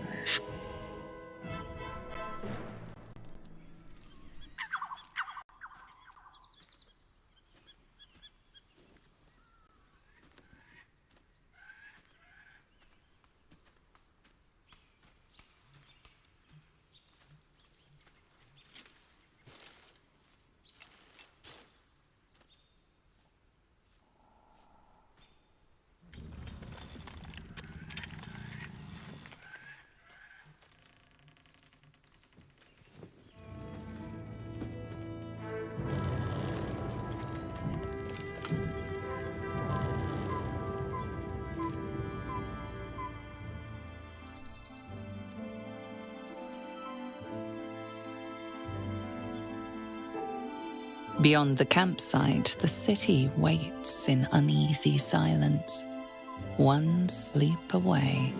Beyond the campsite, the city waits in uneasy silence, one sleep away.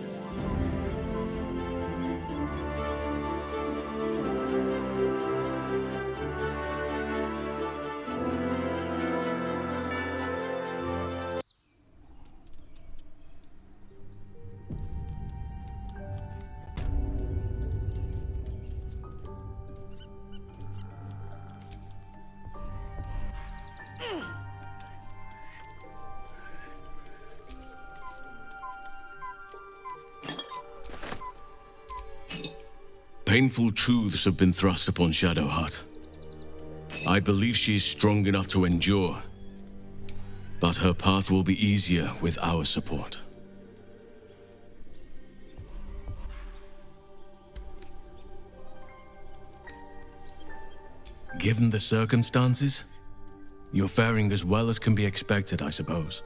Painful truths have been thrust upon Shadowheart. I believe she is strong enough to endure, but her path will be easier with our support. Given the circumstances, you're faring as well as can be expected, I suppose.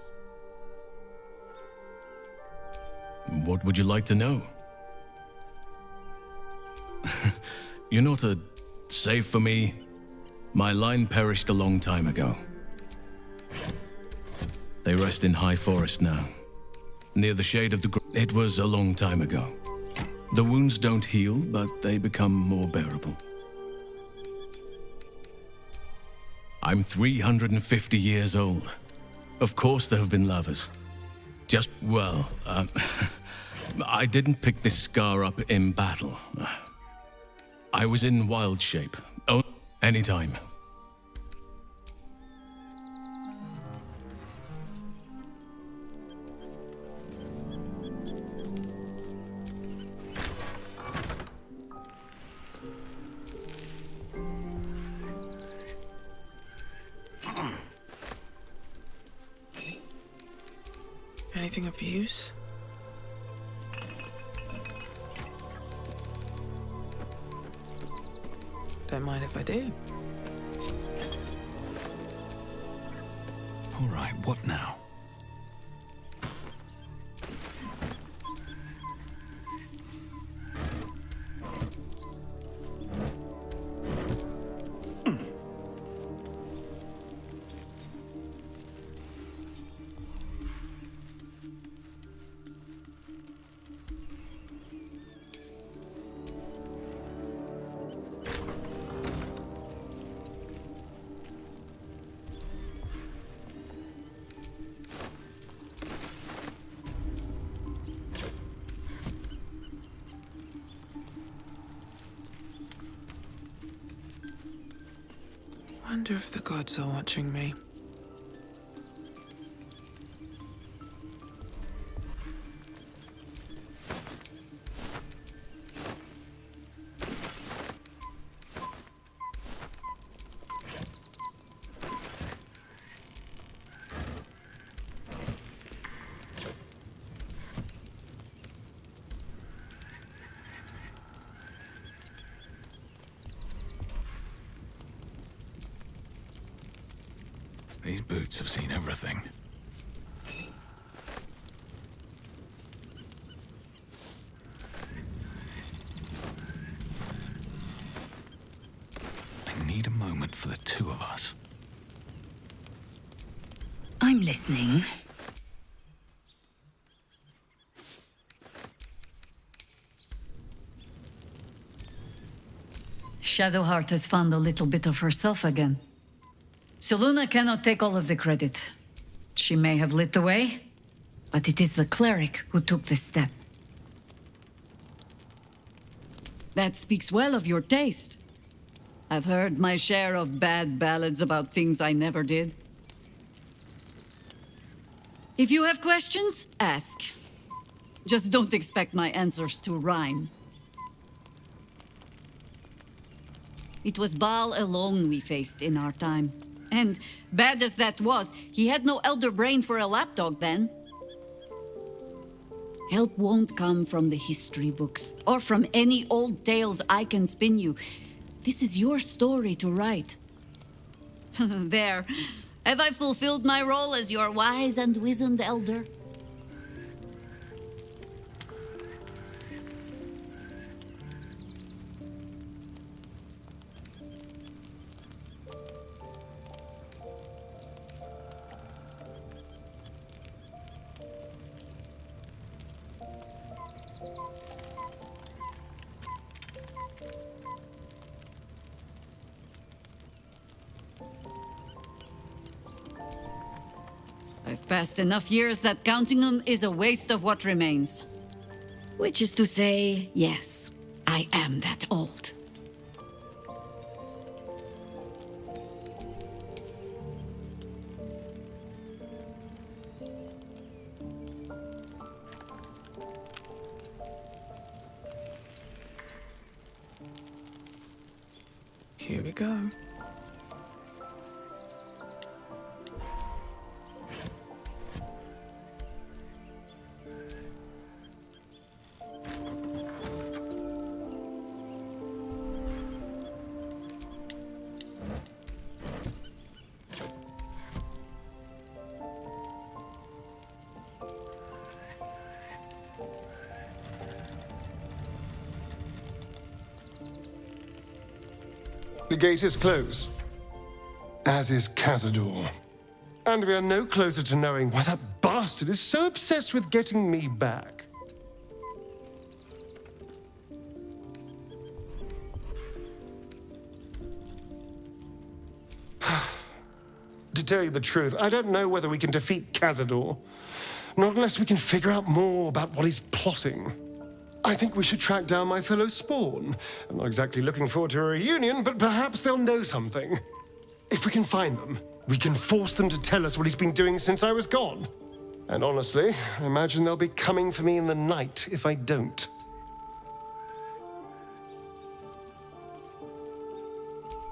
What would you like to know? You're not a save for me. My line perished a long time ago. They rest in high forest now, near the shade of the It was a long time ago. The wounds don't heal, but they become more bearable. I'm 350 years old. Of course there have been lovers. I didn't pick this scar up in battle. I was in wild shape. Oh, anytime. Anything of use? Don't mind if I do. All right, what now? Wonder if the gods are watching me. These boots have seen everything. I need a moment for the two of us. I'm listening. Shadowheart has found a little bit of herself again. Selûne cannot take all of the credit. She may have lit the way, but it is the cleric who took this step. That speaks well of your taste. I've heard my share of bad ballads about things I never did. If you have questions, ask. Just don't expect my answers to rhyme. It was Baal alone we faced in our time. And, bad as that was, he had no elder brain for a lapdog then. Help won't come from the history books, or from any old tales I can spin you. This is your story to write. There. Have I fulfilled my role as your wise and wizened elder? I've passed enough years that counting them is a waste of what remains. Which is to say, yes, I am that old. Here we go. The gate is closed, as is Cazador. And we are no closer to knowing why that bastard is so obsessed with getting me back. To tell you the truth, I don't know whether we can defeat Cazador. Not unless we can figure out more about what he's plotting. I think we should track down my fellow Spawn. I'm not exactly looking forward to a reunion, but perhaps they'll know something. If we can find them, we can force them to tell us what he's been doing since I was gone. And honestly, I imagine they'll be coming for me in the night if I don't.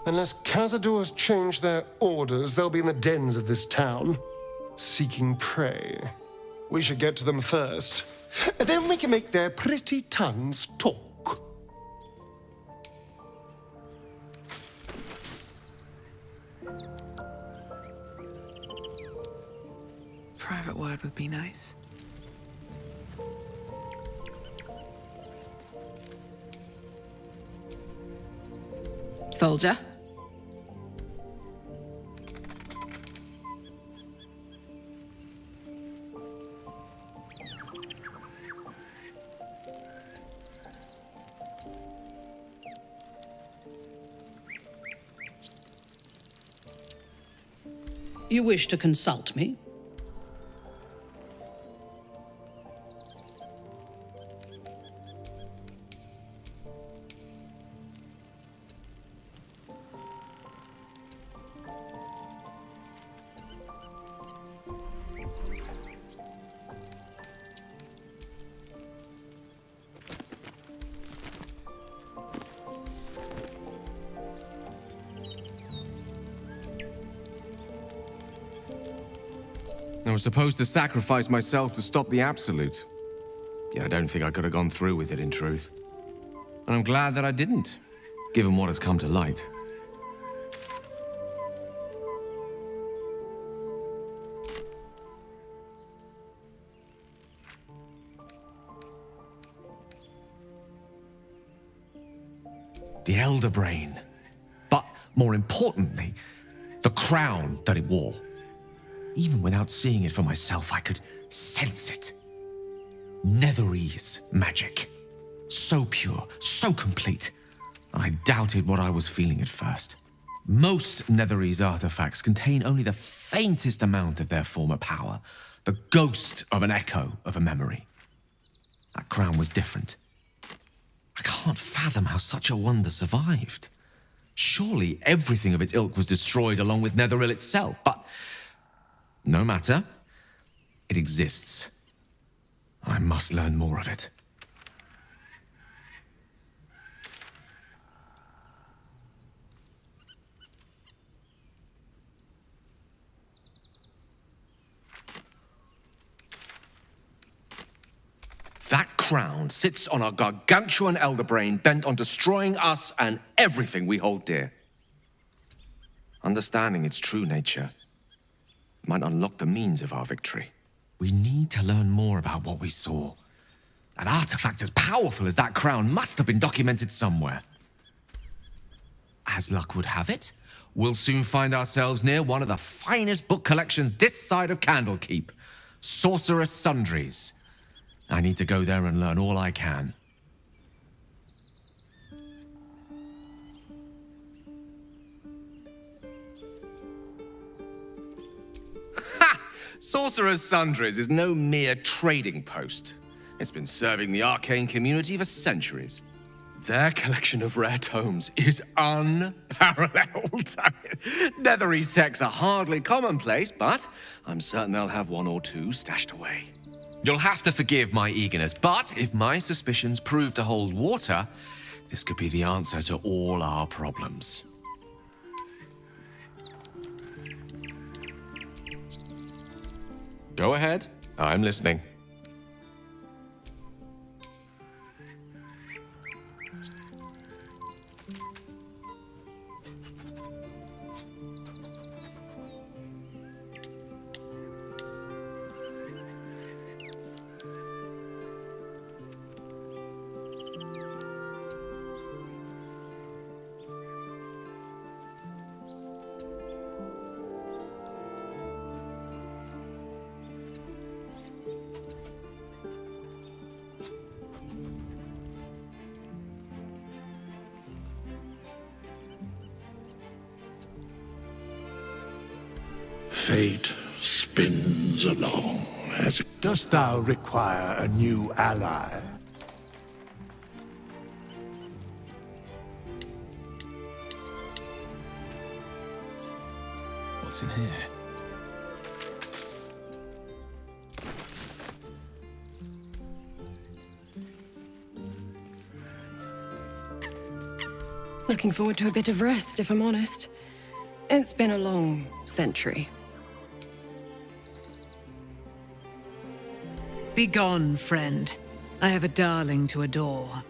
Unless Cazador has changed their orders, they'll be in the dens of this town, seeking prey. We should get to them first. Then we can make their pretty tongues talk. Private word would be nice. Soldier? You wish to consult me? I was supposed to sacrifice myself to stop the Absolute. Yet I don't think I could have gone through with it, in truth. And I'm glad that I didn't, given what has come to light. The Elder Brain. But more importantly, the crown that it wore. Even without seeing it for myself, I could sense it. Netherese magic. So pure, so complete. I doubted what I was feeling at first. Most Netherese artifacts contain only the faintest amount of their former power, the ghost of an echo of a memory. That crown was different. I can't fathom how such a wonder survived. Surely everything of its ilk was destroyed along with Netheril itself, but no matter. It exists. I must learn more of it. That crown sits on a gargantuan elder brain bent on destroying us and everything we hold dear. Understanding its true nature might unlock the means of our victory. We need to learn more about what we saw. An artifact as powerful as that crown must have been documented somewhere. As luck would have it, we'll soon find ourselves near one of the finest book collections this side of Candlekeep, Sorcerous Sundries. I need to go there and learn all I can. Sorcerer's Sundries is no mere trading post. It's been serving the arcane community for centuries. Their collection of rare tomes is unparalleled. Netherese texts are hardly commonplace, but I'm certain they'll have one or two stashed away. You'll have to forgive my eagerness, but if my suspicions prove to hold water, this could be the answer to all our problems. Go ahead. I'm listening. Fate spins along as it... Dost thou require a new ally? What's in here? Looking forward to a bit of rest, if I'm honest. It's been a long century. Begone, friend. I have a darling to adore.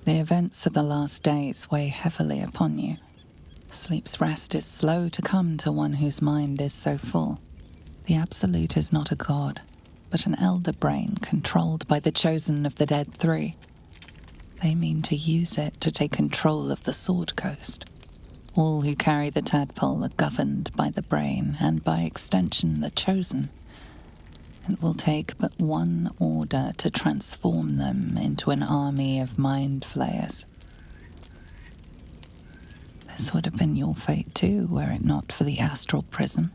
The events of the last days weigh heavily upon you. Sleep's rest is slow to come to one whose mind is so full. The Absolute is not a god, but an elder brain controlled by the chosen of the Dead Three. They mean to use it to take control of the Sword Coast. All who carry the tadpole are governed by the brain, and by extension the chosen. It will take but one order to transform them into an army of mind flayers. This would have been your fate too, were it not for the astral prison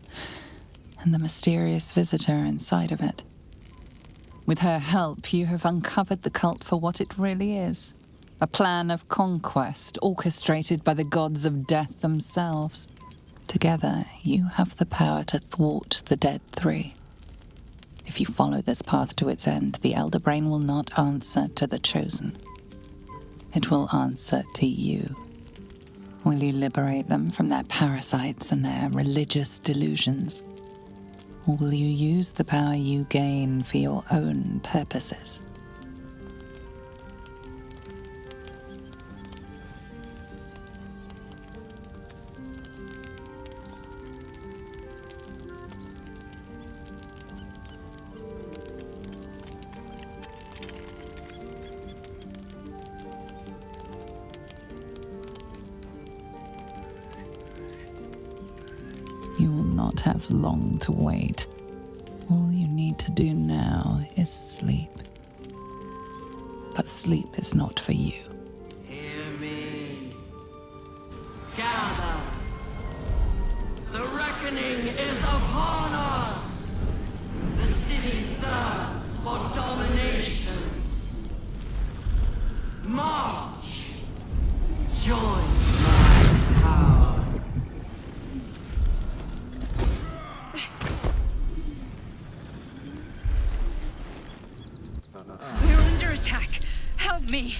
and the mysterious visitor inside of it. With her help, you have uncovered the cult for what it really is. A plan of conquest orchestrated by the gods of death themselves. Together, you have the power to thwart the Dead Three. If you follow this path to its end, the Elder Brain will not answer to the Chosen. It will answer to you. Will you liberate them from their parasites and their religious delusions? Or will you use the power you gain for your own purposes? You will not have long to wait. All you need to do now is sleep. But sleep is not for you. Hear me. Gather. The reckoning is upon us. The city thirsts for domination. March. Join my power. We're under attack. Help me.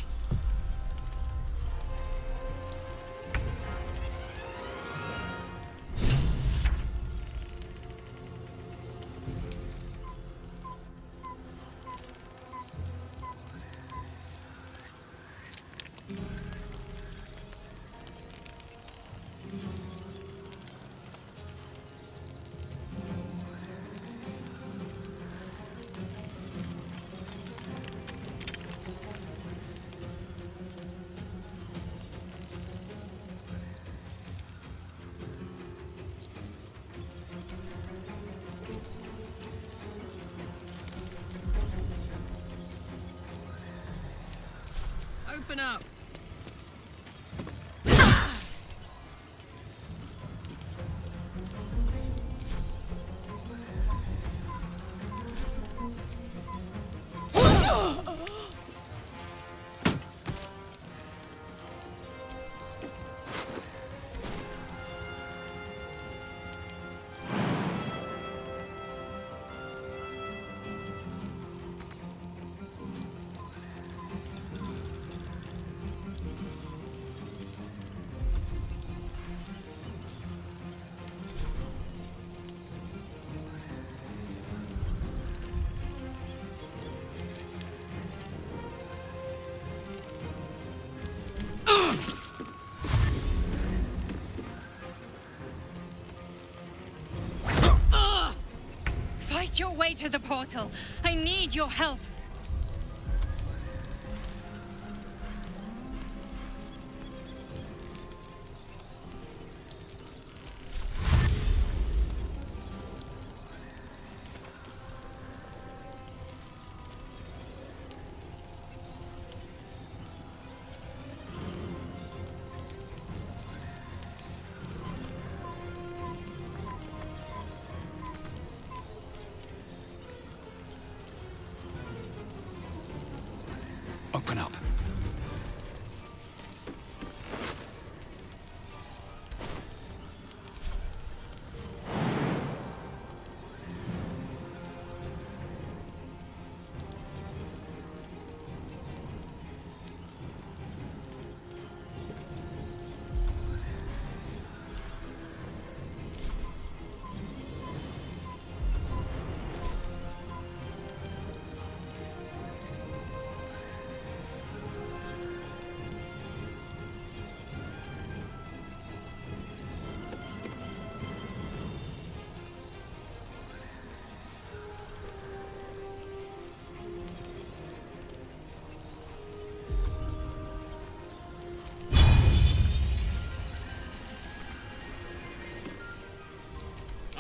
Open up. Fight your way to the portal. I need your help. Open up.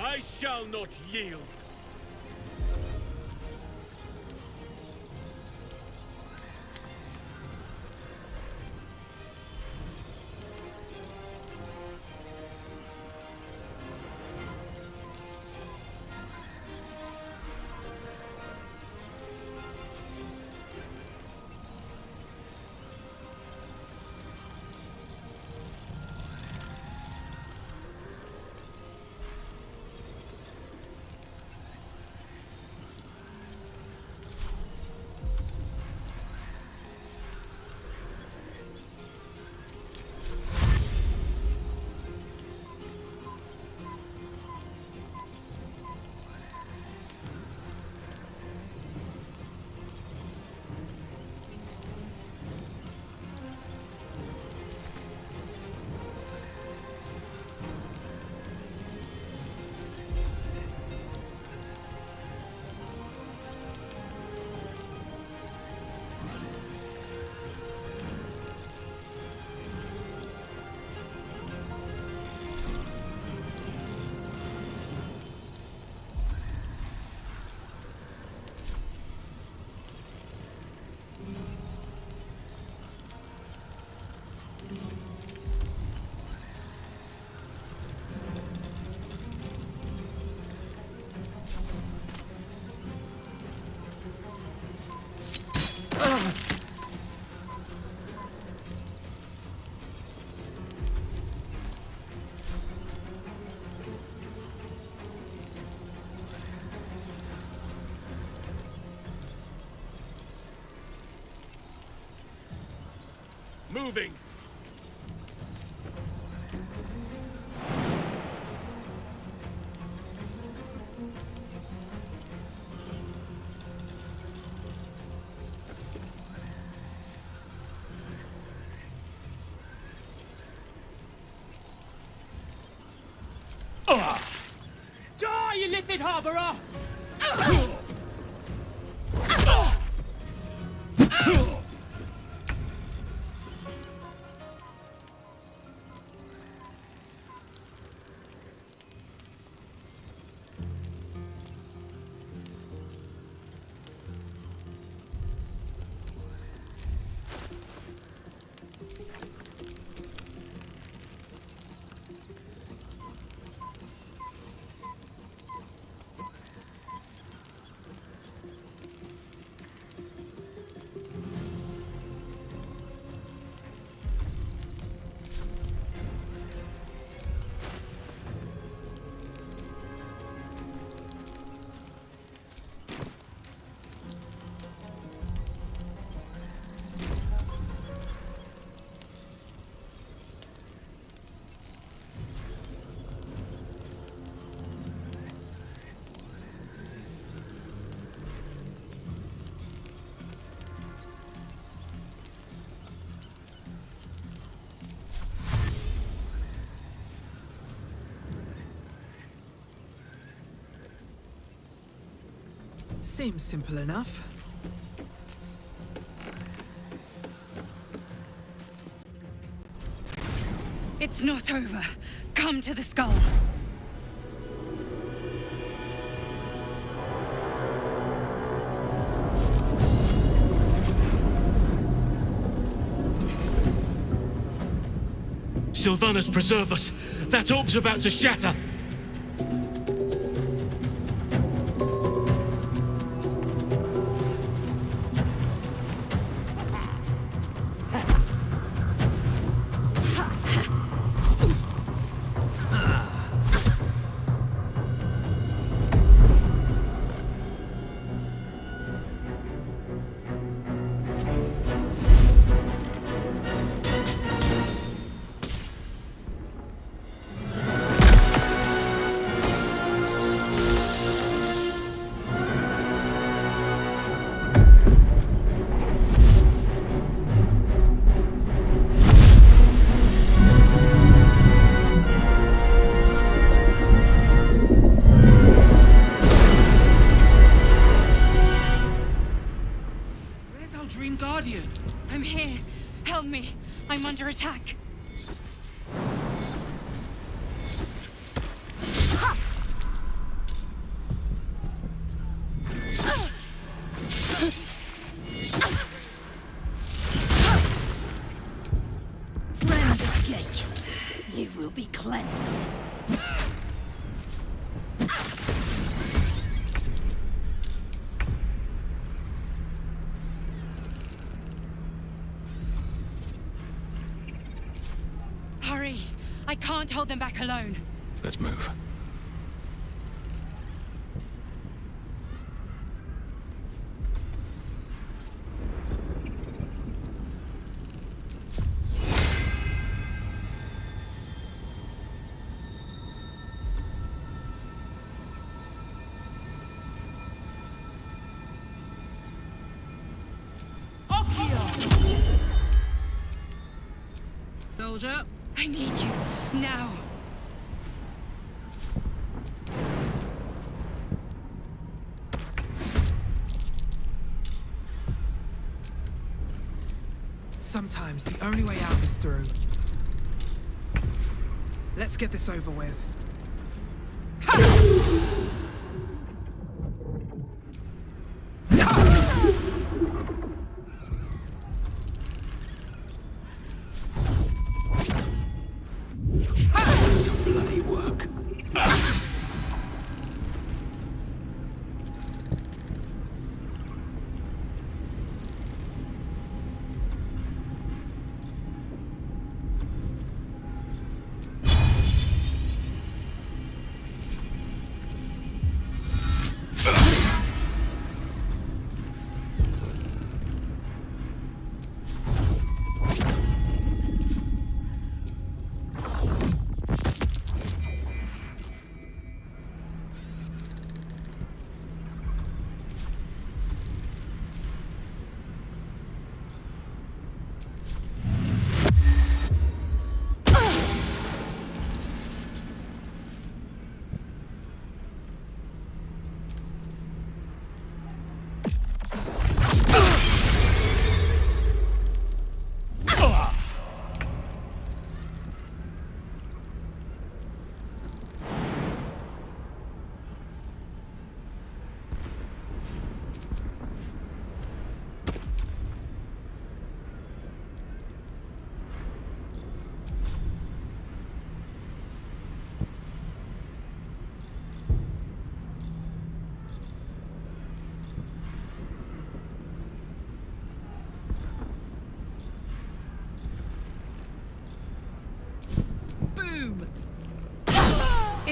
I shall not yield. moving! Die, Illithid Harborer! Seems simple enough. It's not over. Come to the skull. Sylvanas, preserve us! That orb's about to shatter! I'm here. Help me. I'm under attack. Friend of Gake, you will be cleansed. Hurry! I can't hold them back alone. Let's move. Soldier, I need you now. Sometimes the only way out is through. Let's get this over with. Some bloody work.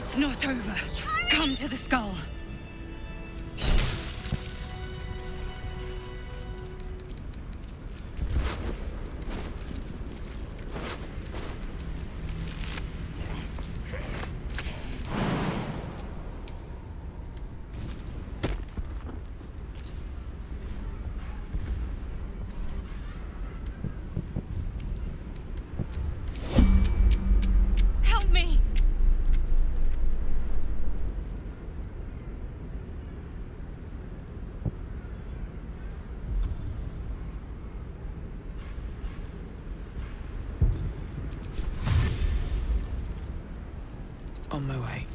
It's not over. Come to the skull. Help me! On my way.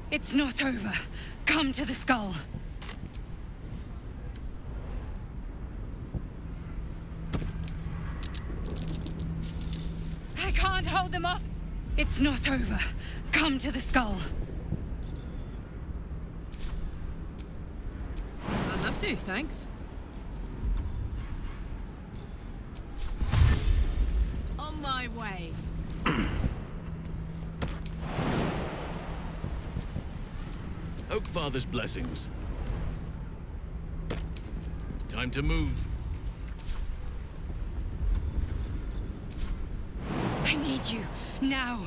It's not over. Come to the skull. I can't hold them off. It's not over. Come to the skull. I'd love to, thanks. On my way. Oakfather's blessings. Time to move. I need you now.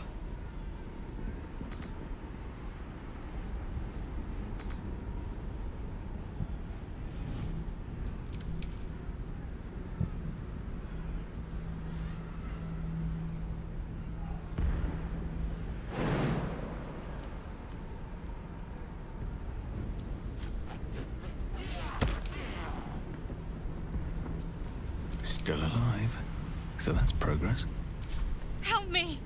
Still alive. So that's progress. Help me!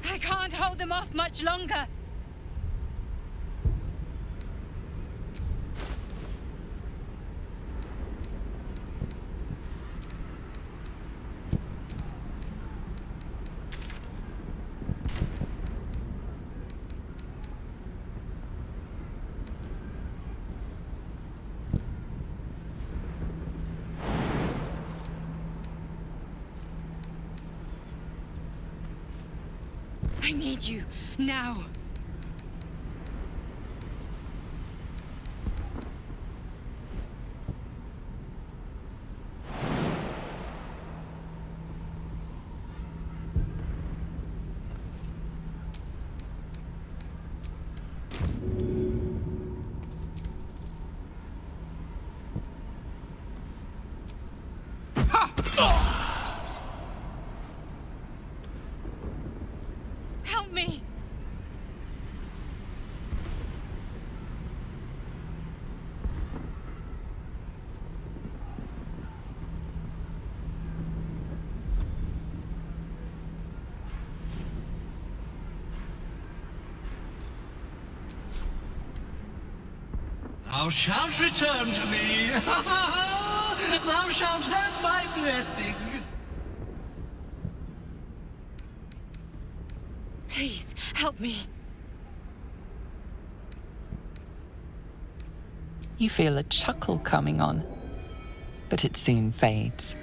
I can't hold them off much longer. I need you now. Help me! Thou shalt return to me. Thou shalt have my blessing. Please, help me. You feel a chuckle coming on, but it soon fades.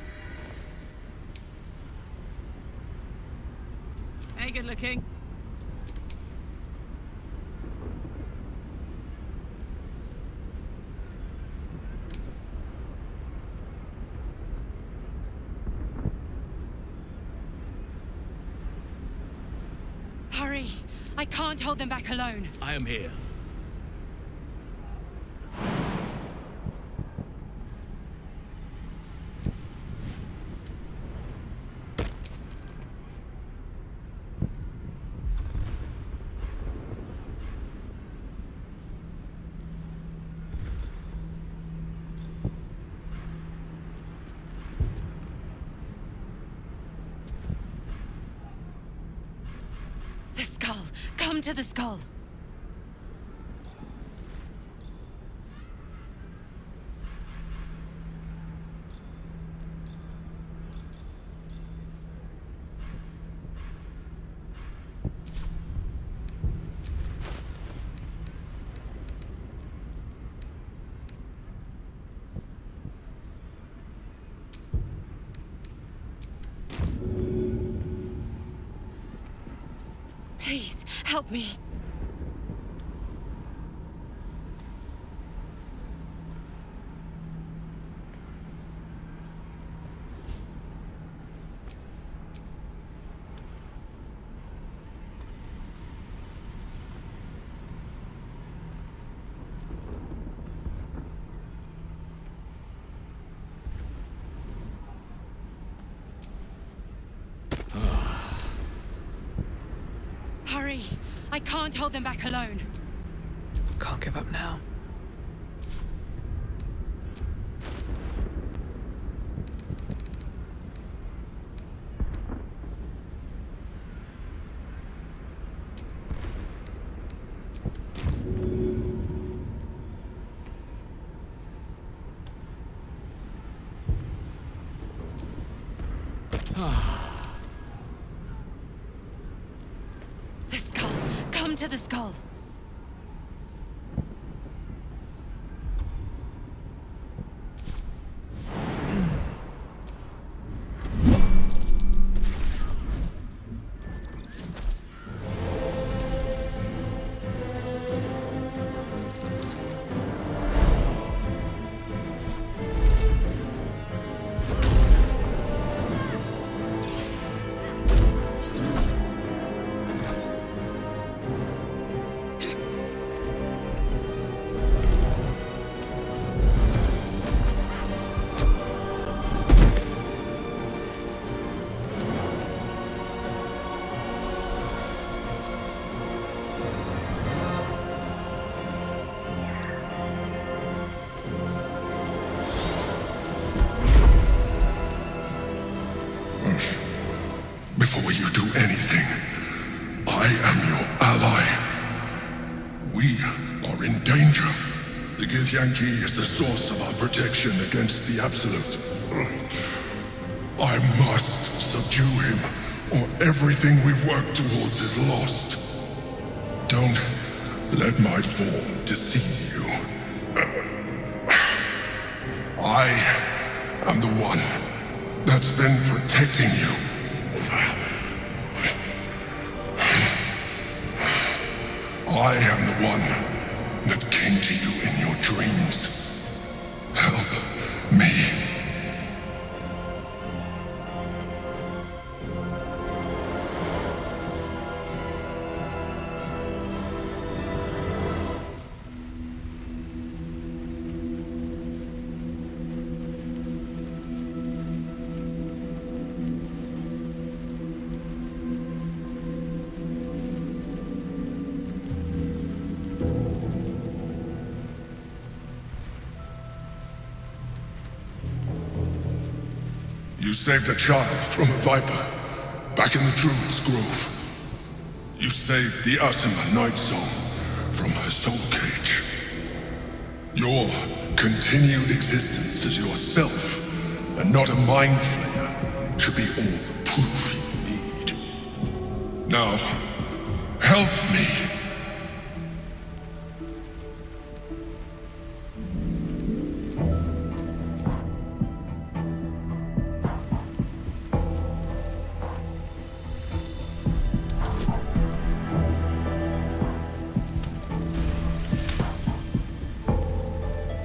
Hey, good looking. Hurry! I can't hold them back alone. I am here. to the skull. Please, help me. Hurry! I can't hold them back alone. Can't give up now. The skull! Come to the skull! Before you do anything, I am your ally. We are in danger. The Chantienyee is the source of our protection against the Absolute. I must subdue him, or everything we've worked towards is lost. Don't let my form deceive you. I am the one that's been protecting you. I am the one that came to you in your dreams. Help me. You saved a child from a viper, back in the Druid's Grove. You saved the Asima Night Soul from her soul cage. Your continued existence as yourself, and not a mind flayer, should be all the proof you need. Now, help me.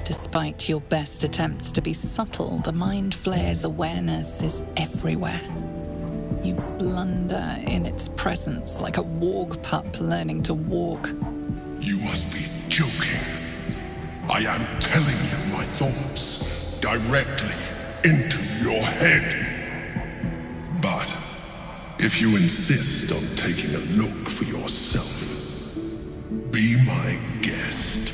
Despite your best attempts to be subtle, the Mind Flayer's awareness is everywhere. You blunder in its presence like a warg pup learning to walk. You must be joking. I am telling you my thoughts directly into your head. But if you insist on taking a look for yourself, be my guest.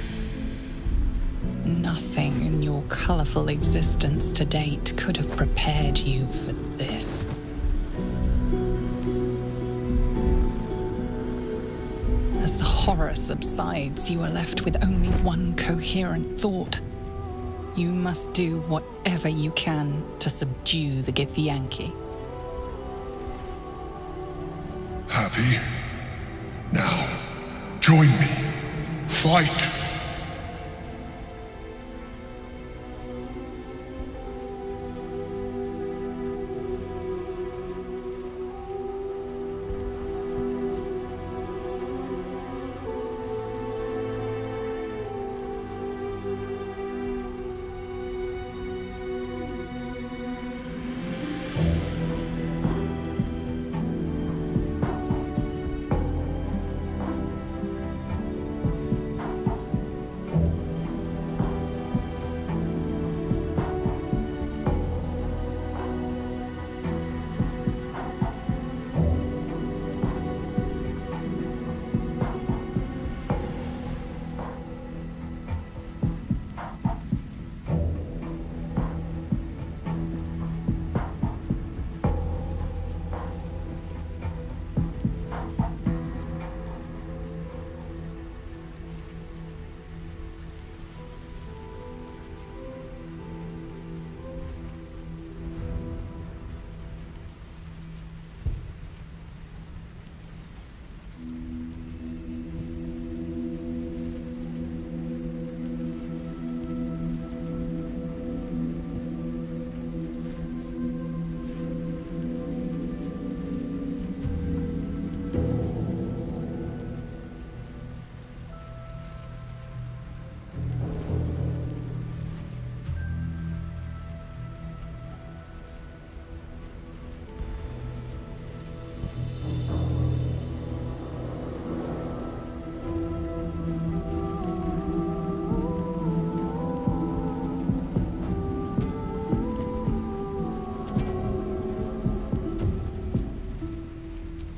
Nothing in your colorful existence to date could have prepared you for this. horror subsides, you are left with only one coherent thought. You must do whatever you can to subdue the Githyanki. Happy? Now, join me. Fight!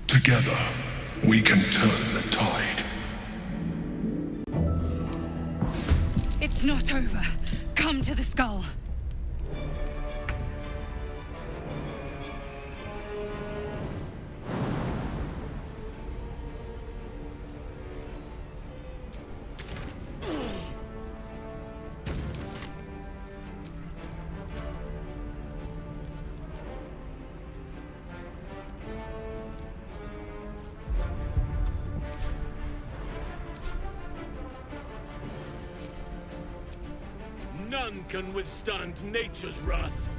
Together, we can turn the tide. It's not over. Come to the skull. None can withstand nature's wrath.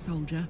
soldier.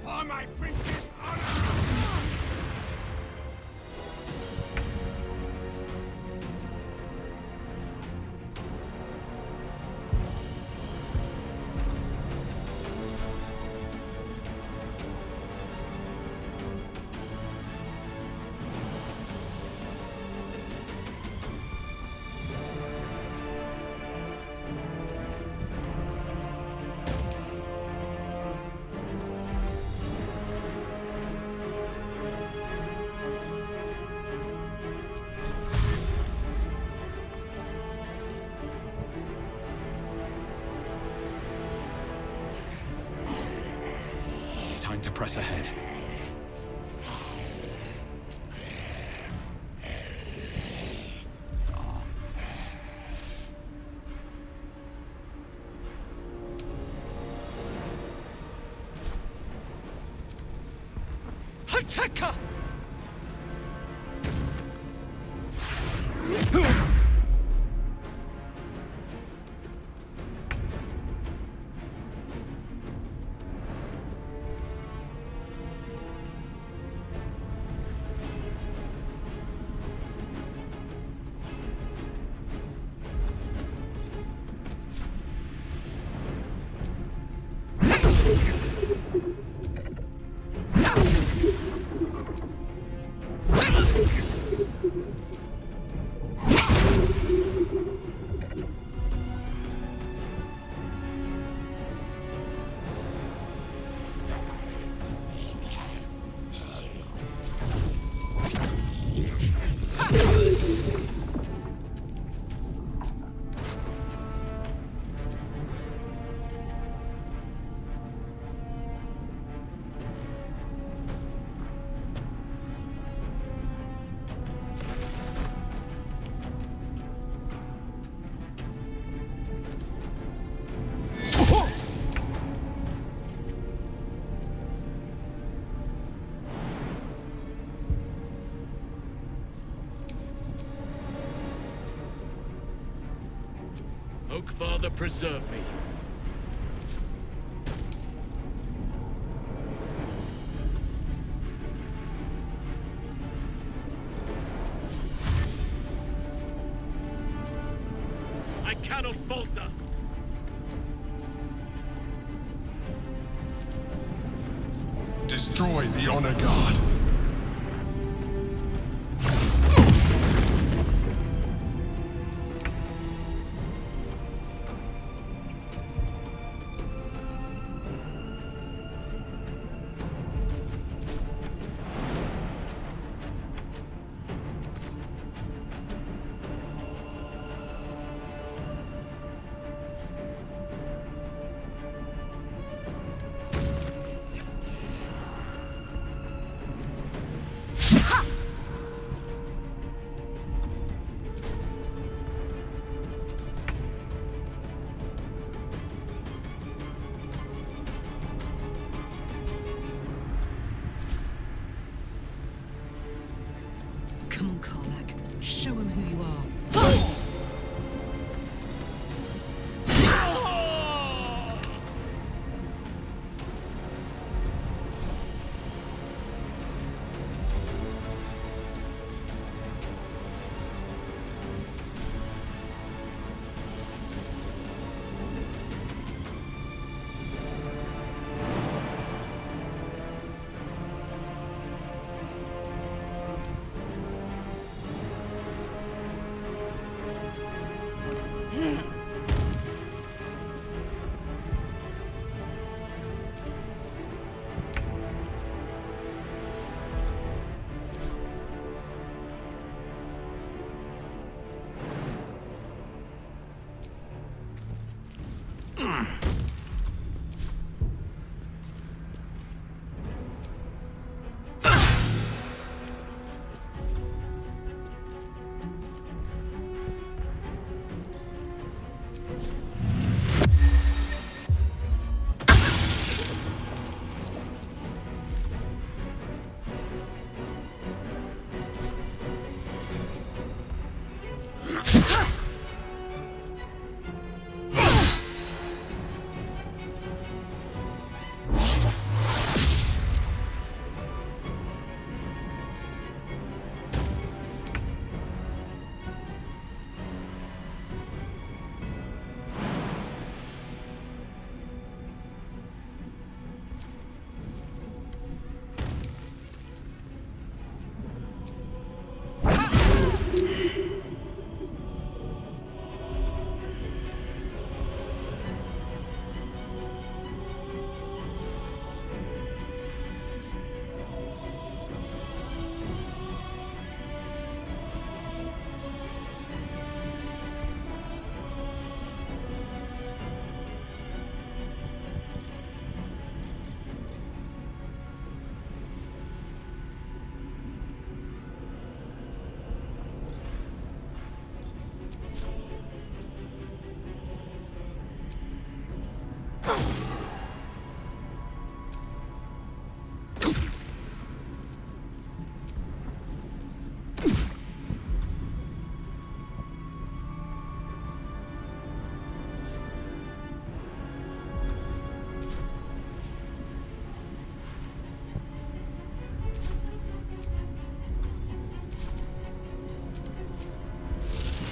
For my prince's honor! Time to press ahead. Attacker! Oak Father, preserve me. I cannot falter. Destroy the Honor Guard.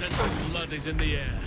Scent of blood is in the air.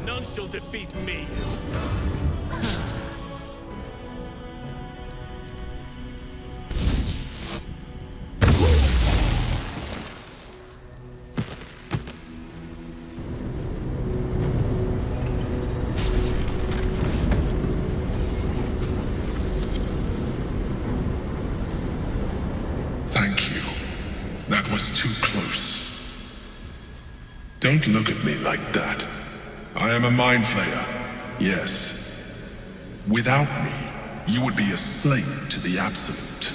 None shall defeat me. Thank you. That was too close. Don't look at me like that. I am a mind flayer, yes. Without me, you would be a slave to the Absolute.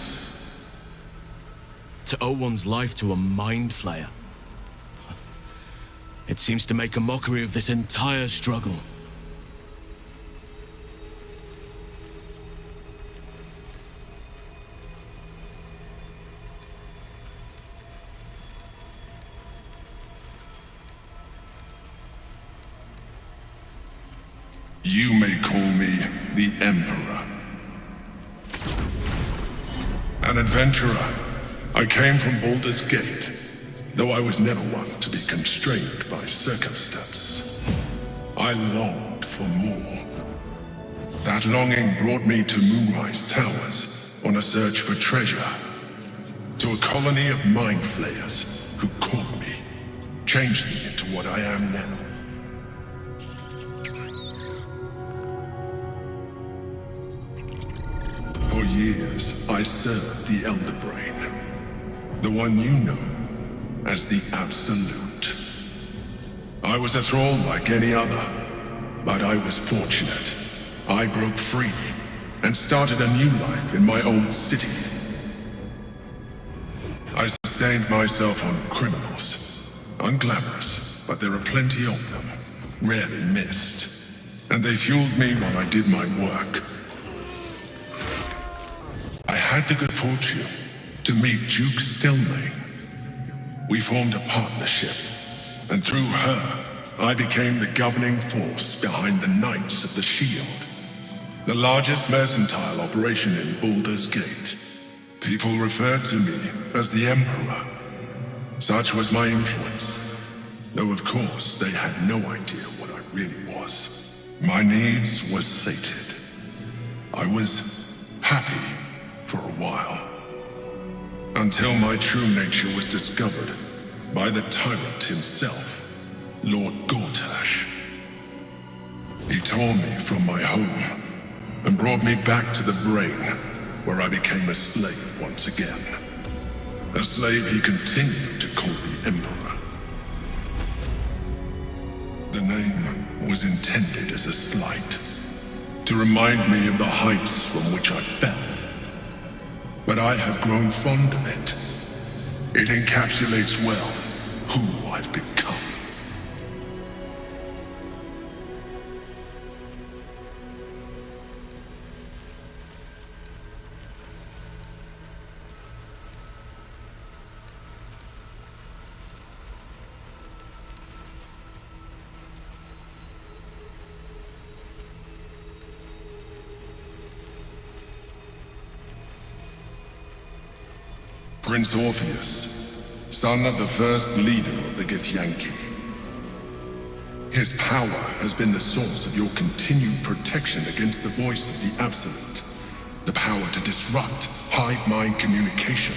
To owe one's life to a mind flayer. It seems to make a mockery of this entire struggle. You may call me the Emperor. Adventurer, I came from Baldur's Gate, though I was never one to be constrained by circumstance. I longed for more. That longing brought me to Moonrise Towers on a search for treasure, to a colony of mind flayers who caught me, changed me into what I am now. For years, I served the Elder Brain, the one you know as the Absolute. I was a thrall like any other, but I was fortunate. I broke free and started a new life in my old city. I sustained myself on criminals, unglamorous, but there are plenty of them, rarely missed, and they fueled me while I did my work. I had the good fortune to meet Duke Stelmane. We formed a partnership, and through her, I became the governing force behind the Knights of the Shield, the largest mercantile operation in Baldur's Gate. People referred to me as the Emperor. Such was my influence, though of course they had no idea what I really was. My needs were sated. I was happy for a while, until my true nature was discovered by the tyrant himself, Lord Gortash. He tore me from my home and brought me back to the Brain, where I became a slave once again. A slave he continued to call the Emperor. The name was intended as a slight, to remind me of the heights from which I fell. But I have grown fond of it. It encapsulates well who I've become. Prince Orpheus, son of the first leader of the Githyanki. His power has been the source of your continued protection against the voice of the Absolute, the power to disrupt hive mind communication.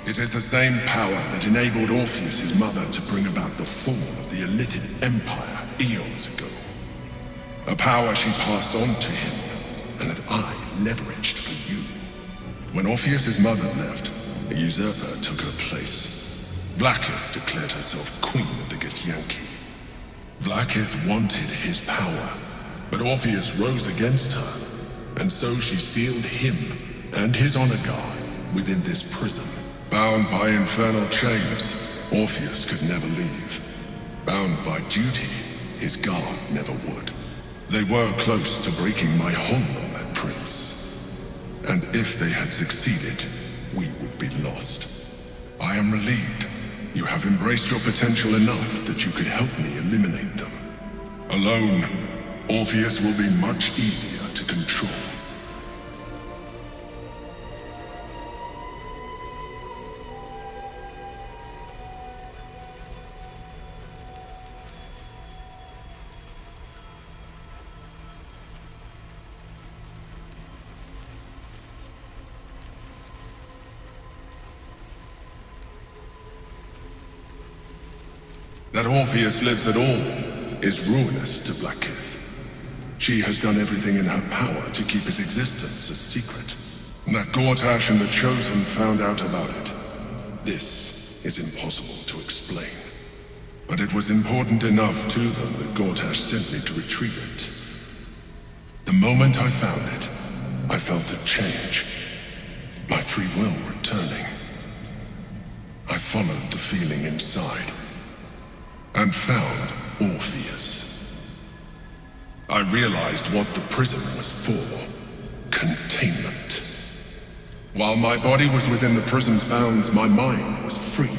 It is the same power that enabled Orpheus's mother to bring about the fall of the Illithid Empire eons ago. A power she passed on to him, and that I leveraged for you. When Orpheus's mother left, a usurper took her place. Vlaakith declared herself queen of the Githyanki. Vlaakith wanted his power, but Orpheus rose against her, and so she sealed him and his honor guard within this prison. Bound by infernal chains, Orpheus could never leave. Bound by duty, his guard never would. They were close to breaking my hold on that prince. And if they had succeeded, we would be lost. I am relieved. You have embraced your potential enough that you could help me eliminate them. Alone, Orpheus will be much easier to control. That Orpheus lives at all is ruinous to Vlaakith. She has done everything in her power to keep his existence a secret. That Gortash and the Chosen found out about it. This is impossible to explain. But it was important enough to them that Gortash sent me to retrieve it. The moment I found it, I felt a change. My free will returning. I followed the feeling inside, and found Orpheus. I realized what the prison was for. Containment. While my body was within the prison's bounds, my mind was free.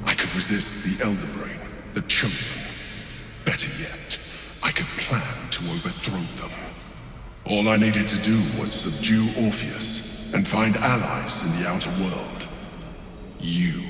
I could resist the Elder Brain, the Chosen. Better yet, I could plan to overthrow them. All I needed to do was subdue Orpheus, and find allies in the outer world. You.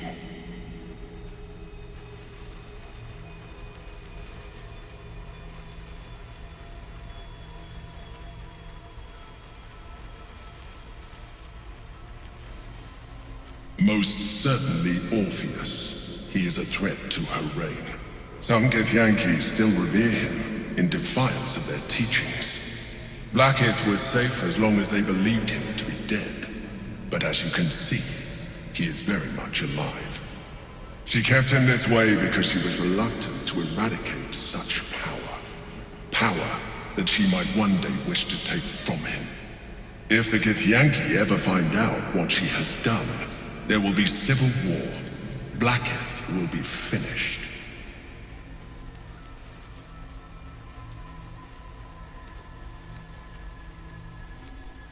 Most certainly Orpheus. He is a threat to her reign. Some Githyanki still revere him, in defiance of their teachings. Blackith was safe as long as they believed him to be dead. But as you can see, he is very much alive. She kept him this way because she was reluctant to eradicate such power. Power that she might one day wish to take from him. If the Githyanki ever find out what she has done, there will be civil war. Blackith will be finished.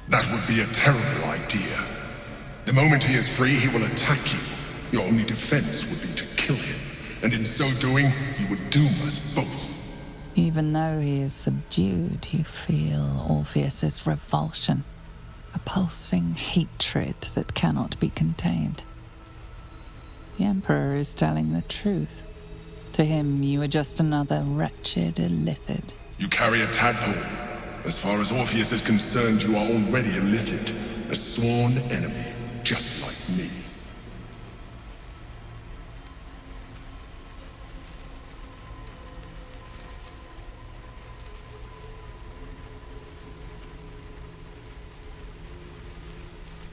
That would be a terrible idea. The moment he is free, he will attack you. Your only defense would be to kill him, and in so doing, he would doom us both. Even though he is subdued, you feel Orpheus's revulsion. A pulsing hatred that cannot be contained. The Emperor is telling the truth. To him, you are just another wretched Illithid. You carry a tadpole. As far as Orpheus is concerned, you are already Illithid, a sworn enemy, just like me.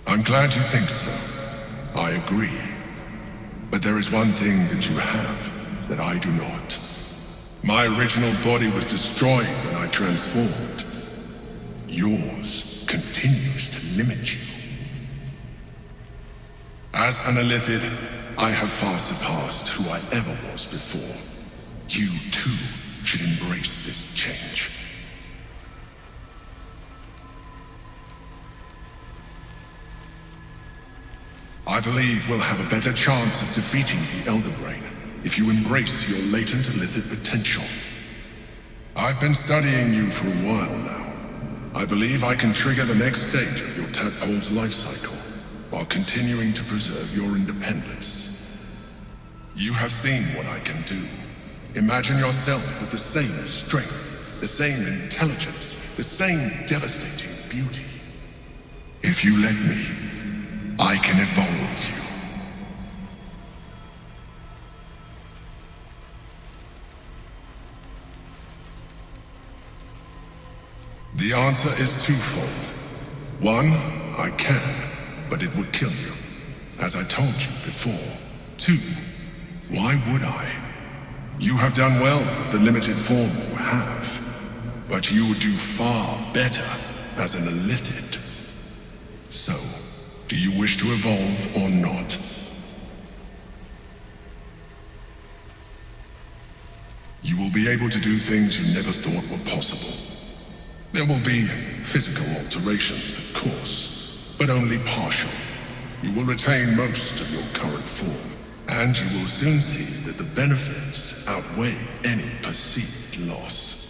I'm glad you think so. I agree. But there is one thing that you have that I do not. My original body was destroyed when I transformed. Yours continues to limit you. As an Illithid, I have far surpassed who I ever was before. You, too, should embrace this change. I believe we'll have a better chance of defeating the Elder Brain if you embrace your latent Illithid potential. I've been studying you for a while now. I believe I can trigger the next stage of your tadpole's life cycle, while continuing to preserve your independence. You have seen what I can do. Imagine yourself with the same strength, the same intelligence, the same devastating beauty. If you let me, I can evolve you. The answer is twofold. One, I can, but it would kill you, as I told you before. Two, why would I? You have done well with the limited form you have, but you would do far better as an Illithid. So, do you wish to evolve or not? You will be able to do things you never thought were possible. There will be physical alterations, of course, but only partial. You will retain most of your current form, and you will soon see that the benefits outweigh any perceived loss.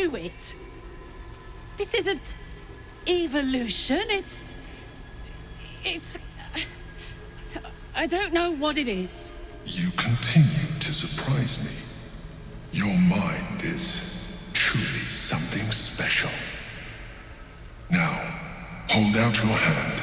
do it. This isn't evolution, it's... I don't know what it is. You continue to surprise me. Your mind is truly something special. Now, hold out your hand.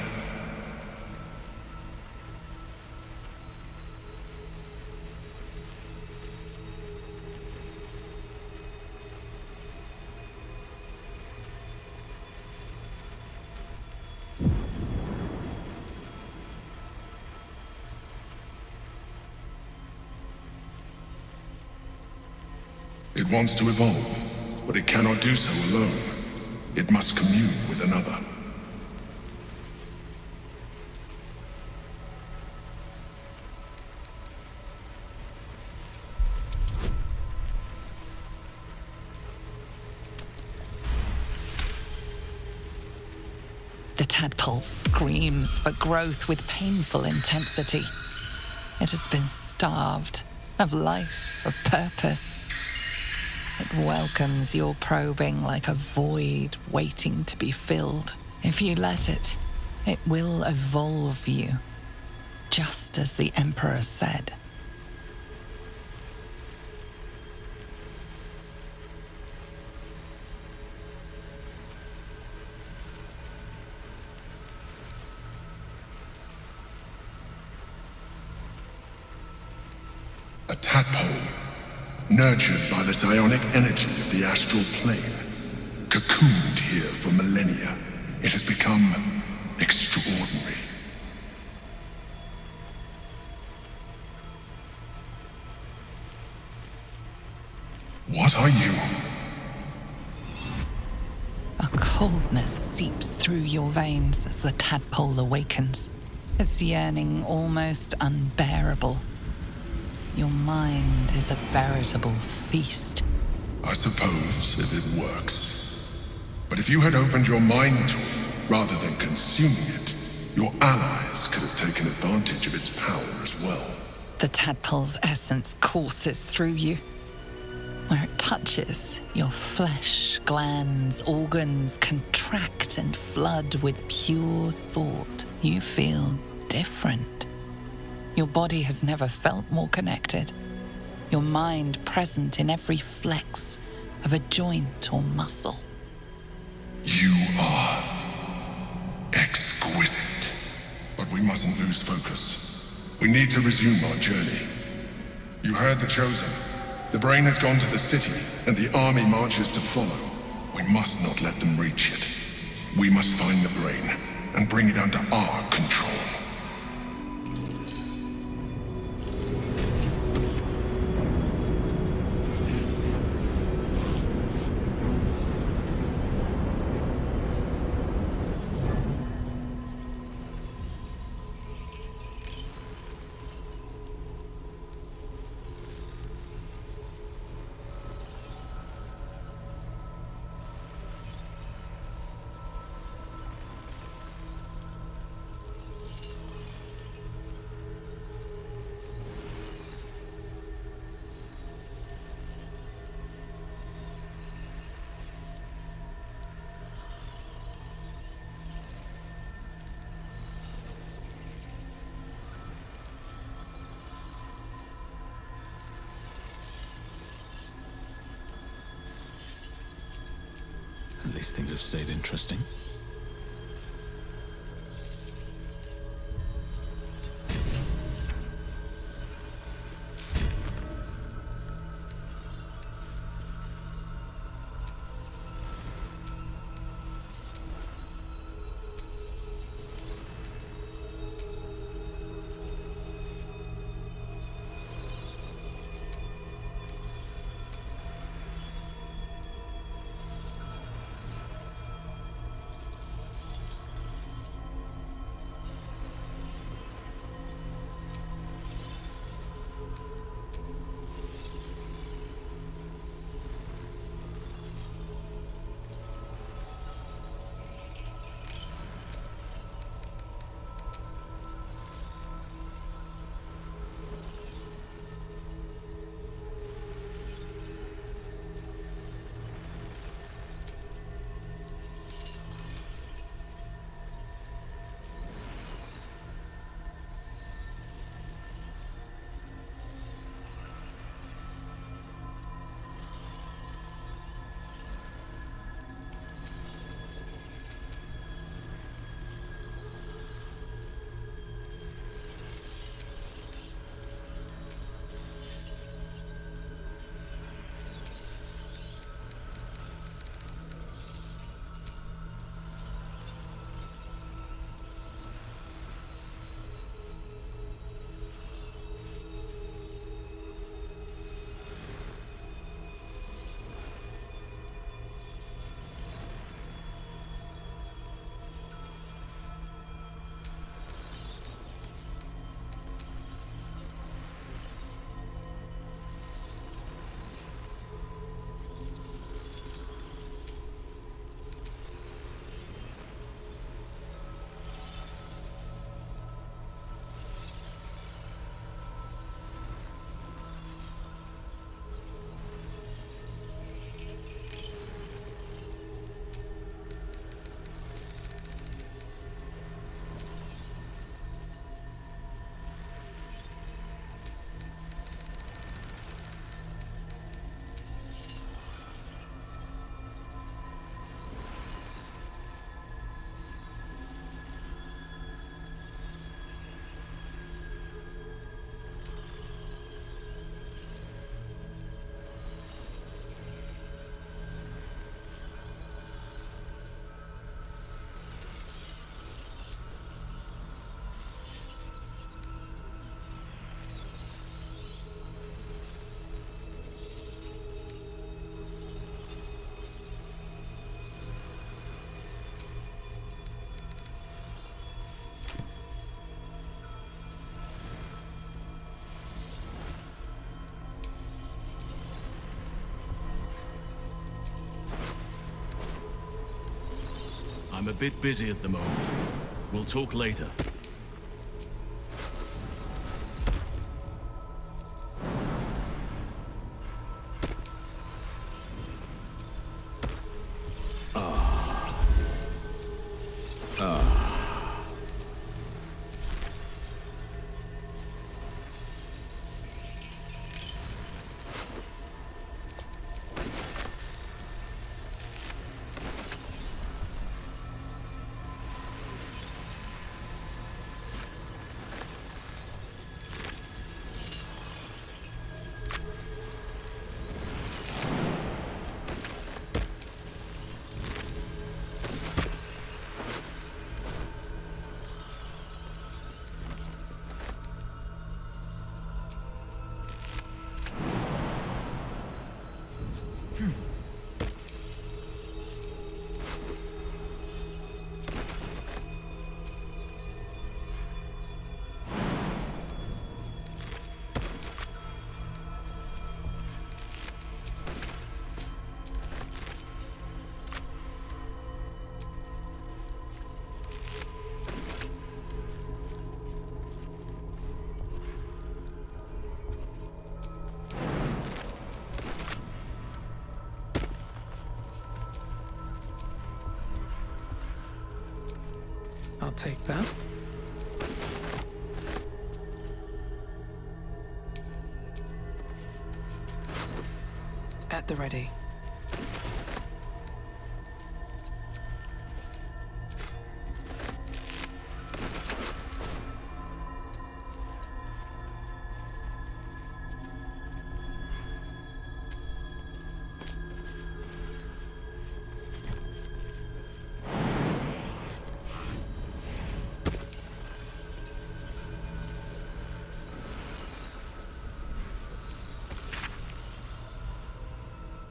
It wants to evolve, but it cannot do so alone. It must commune with another. The tadpole screams for growth with painful intensity. It has been starved of life, of purpose. It welcomes your probing like a void waiting to be filled. If you let it, it will evolve you, just as the Emperor said. A tadpole, nurtured by the psionic energy of the astral plane, cocooned here for millennia, it has become extraordinary. What are you? A coldness seeps through your veins as the tadpole awakens, its yearning almost unbearable. Your mind is a veritable feast. I suppose if it works. But if you had opened your mind to it, rather than consuming it, your allies could have taken advantage of its power as well. The tadpole's essence courses through you. Where it touches, your flesh, glands, organs contract and flood with pure thought. You feel different. Your body has never felt more connected. Your mind present in every flex of a joint or muscle. You are exquisite. But we mustn't lose focus. We need to resume our journey. You heard the Chosen. The brain has gone to the city, and the army marches to follow. We must not let them reach it. We must find the brain and bring it under our control. At least things have stayed interesting. I'm a bit busy at the moment. We'll talk later. I'll take that. At the ready.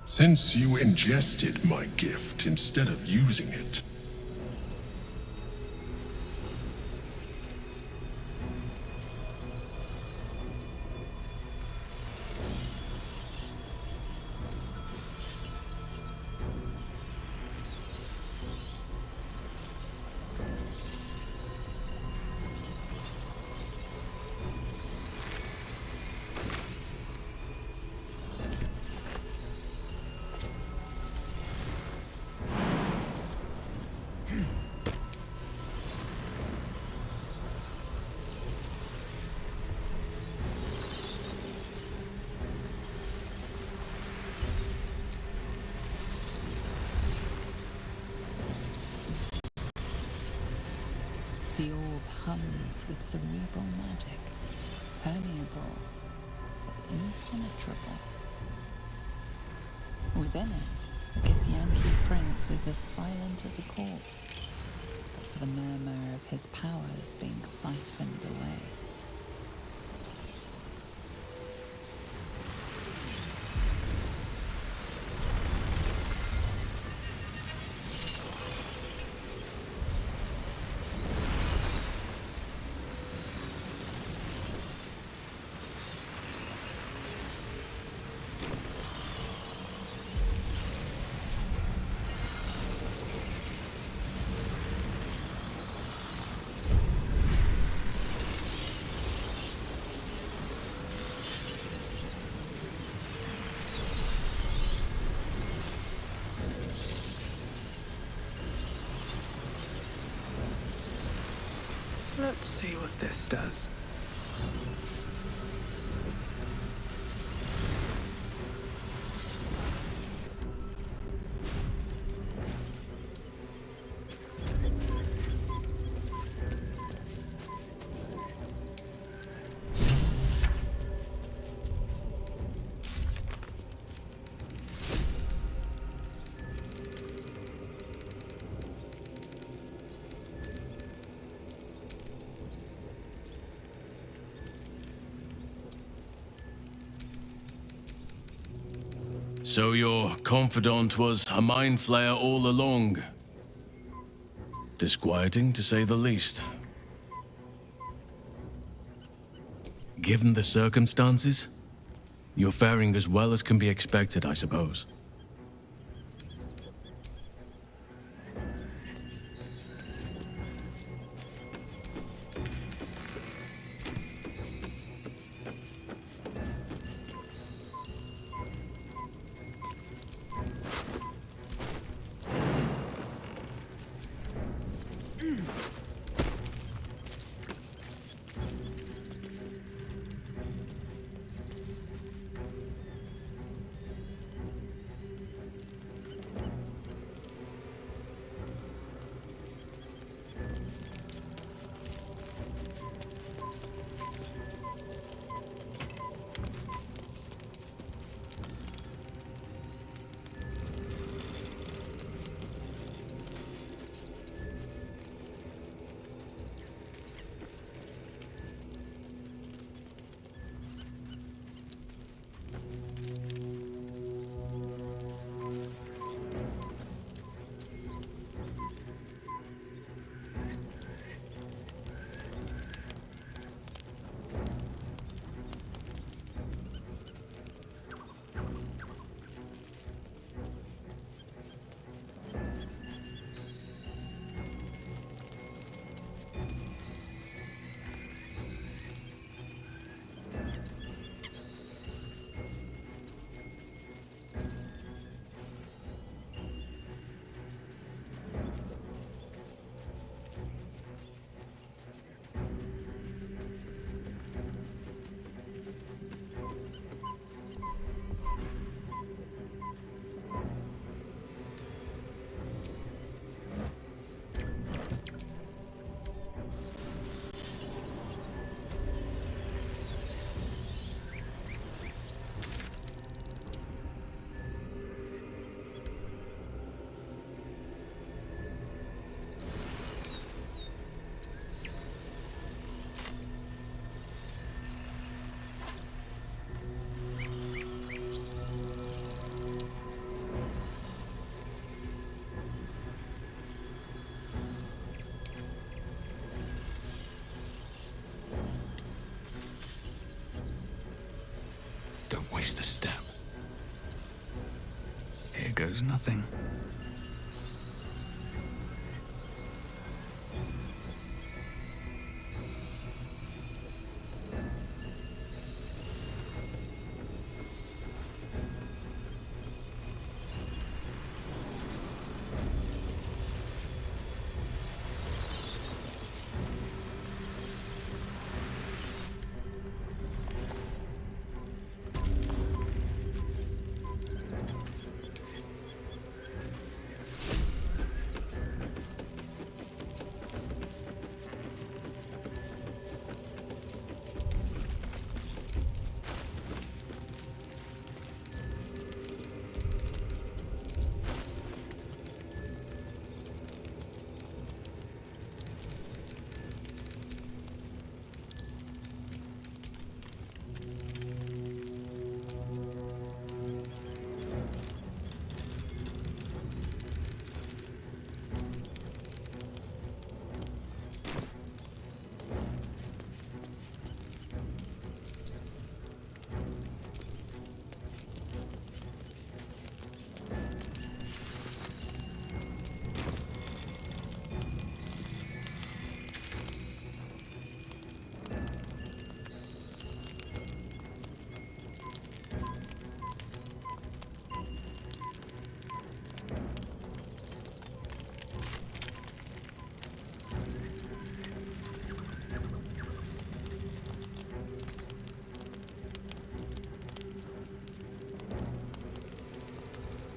Since you ingested my gift instead of using it, the orb hums with cerebral magic, permeable but impenetrable. Within it, the Githyanki prince is as silent as a corpse, but for the murmur of his powers being siphoned away. Let's see what this does. So your confidant was a mind flayer all along. Disquieting, to say the least. Given the circumstances, you're faring as well as can be expected, I suppose. Don't waste a step. Here goes nothing.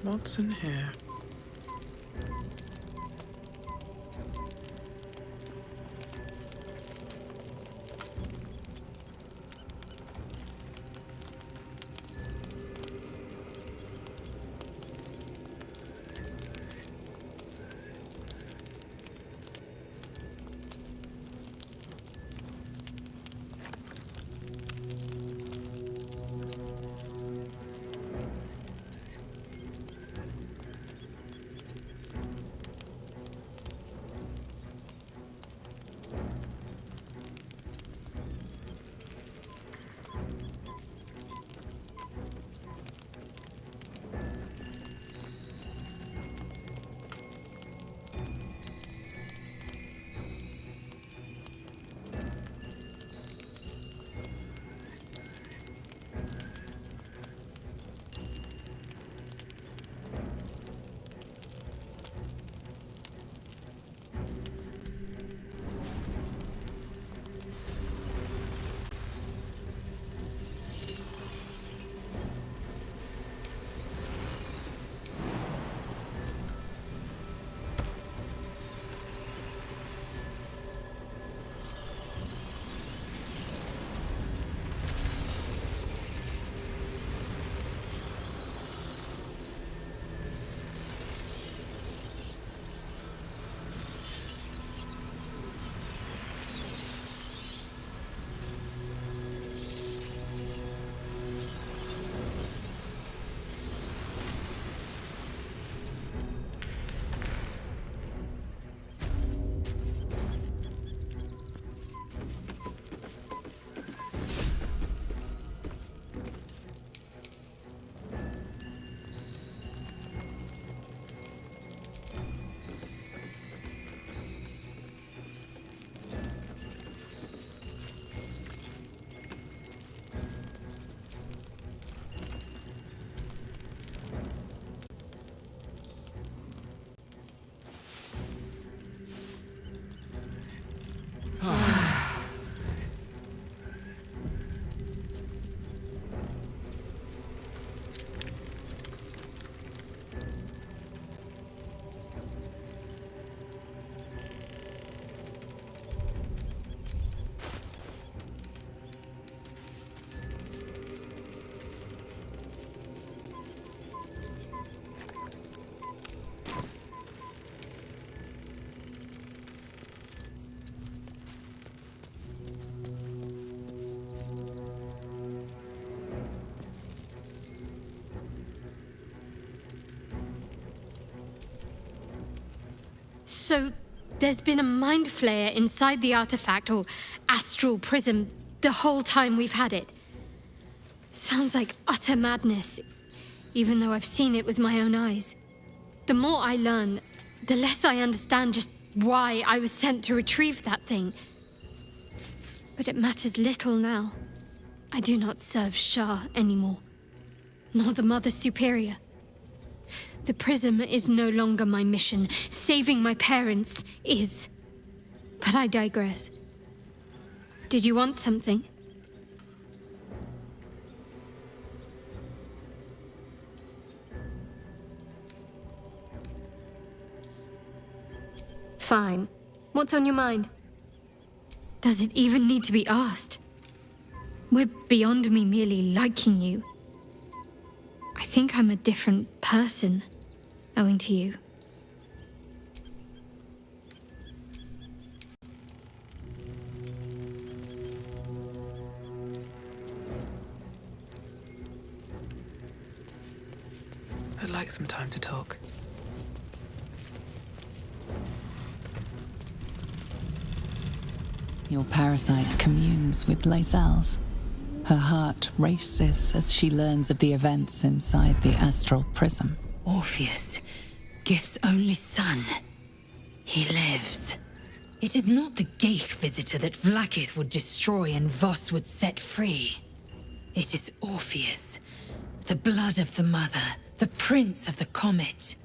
What's in here? So, there's been a mind flayer inside the artifact, or astral prism, the whole time we've had it. Sounds like utter madness, even though I've seen it with my own eyes. The more I learn, the less I understand just why I was sent to retrieve that thing. But it matters little now. I do not serve Shah anymore, nor the Mother Superior. The prism is no longer my mission. Saving my parents is. But I digress. Did you want something? Fine. What's on your mind? Does it even need to be asked? We're beyond me merely liking you. I think I'm a different person, owing to you. I'd like some time to talk. Your parasite communes with Lae'zel's. Her heart races as she learns of the events inside the astral prism. Orpheus, Gith's only son. He lives. It is not the Geich visitor that Vlaakith would destroy and Voss would set free. It is Orpheus, the blood of the mother, the prince of the comet.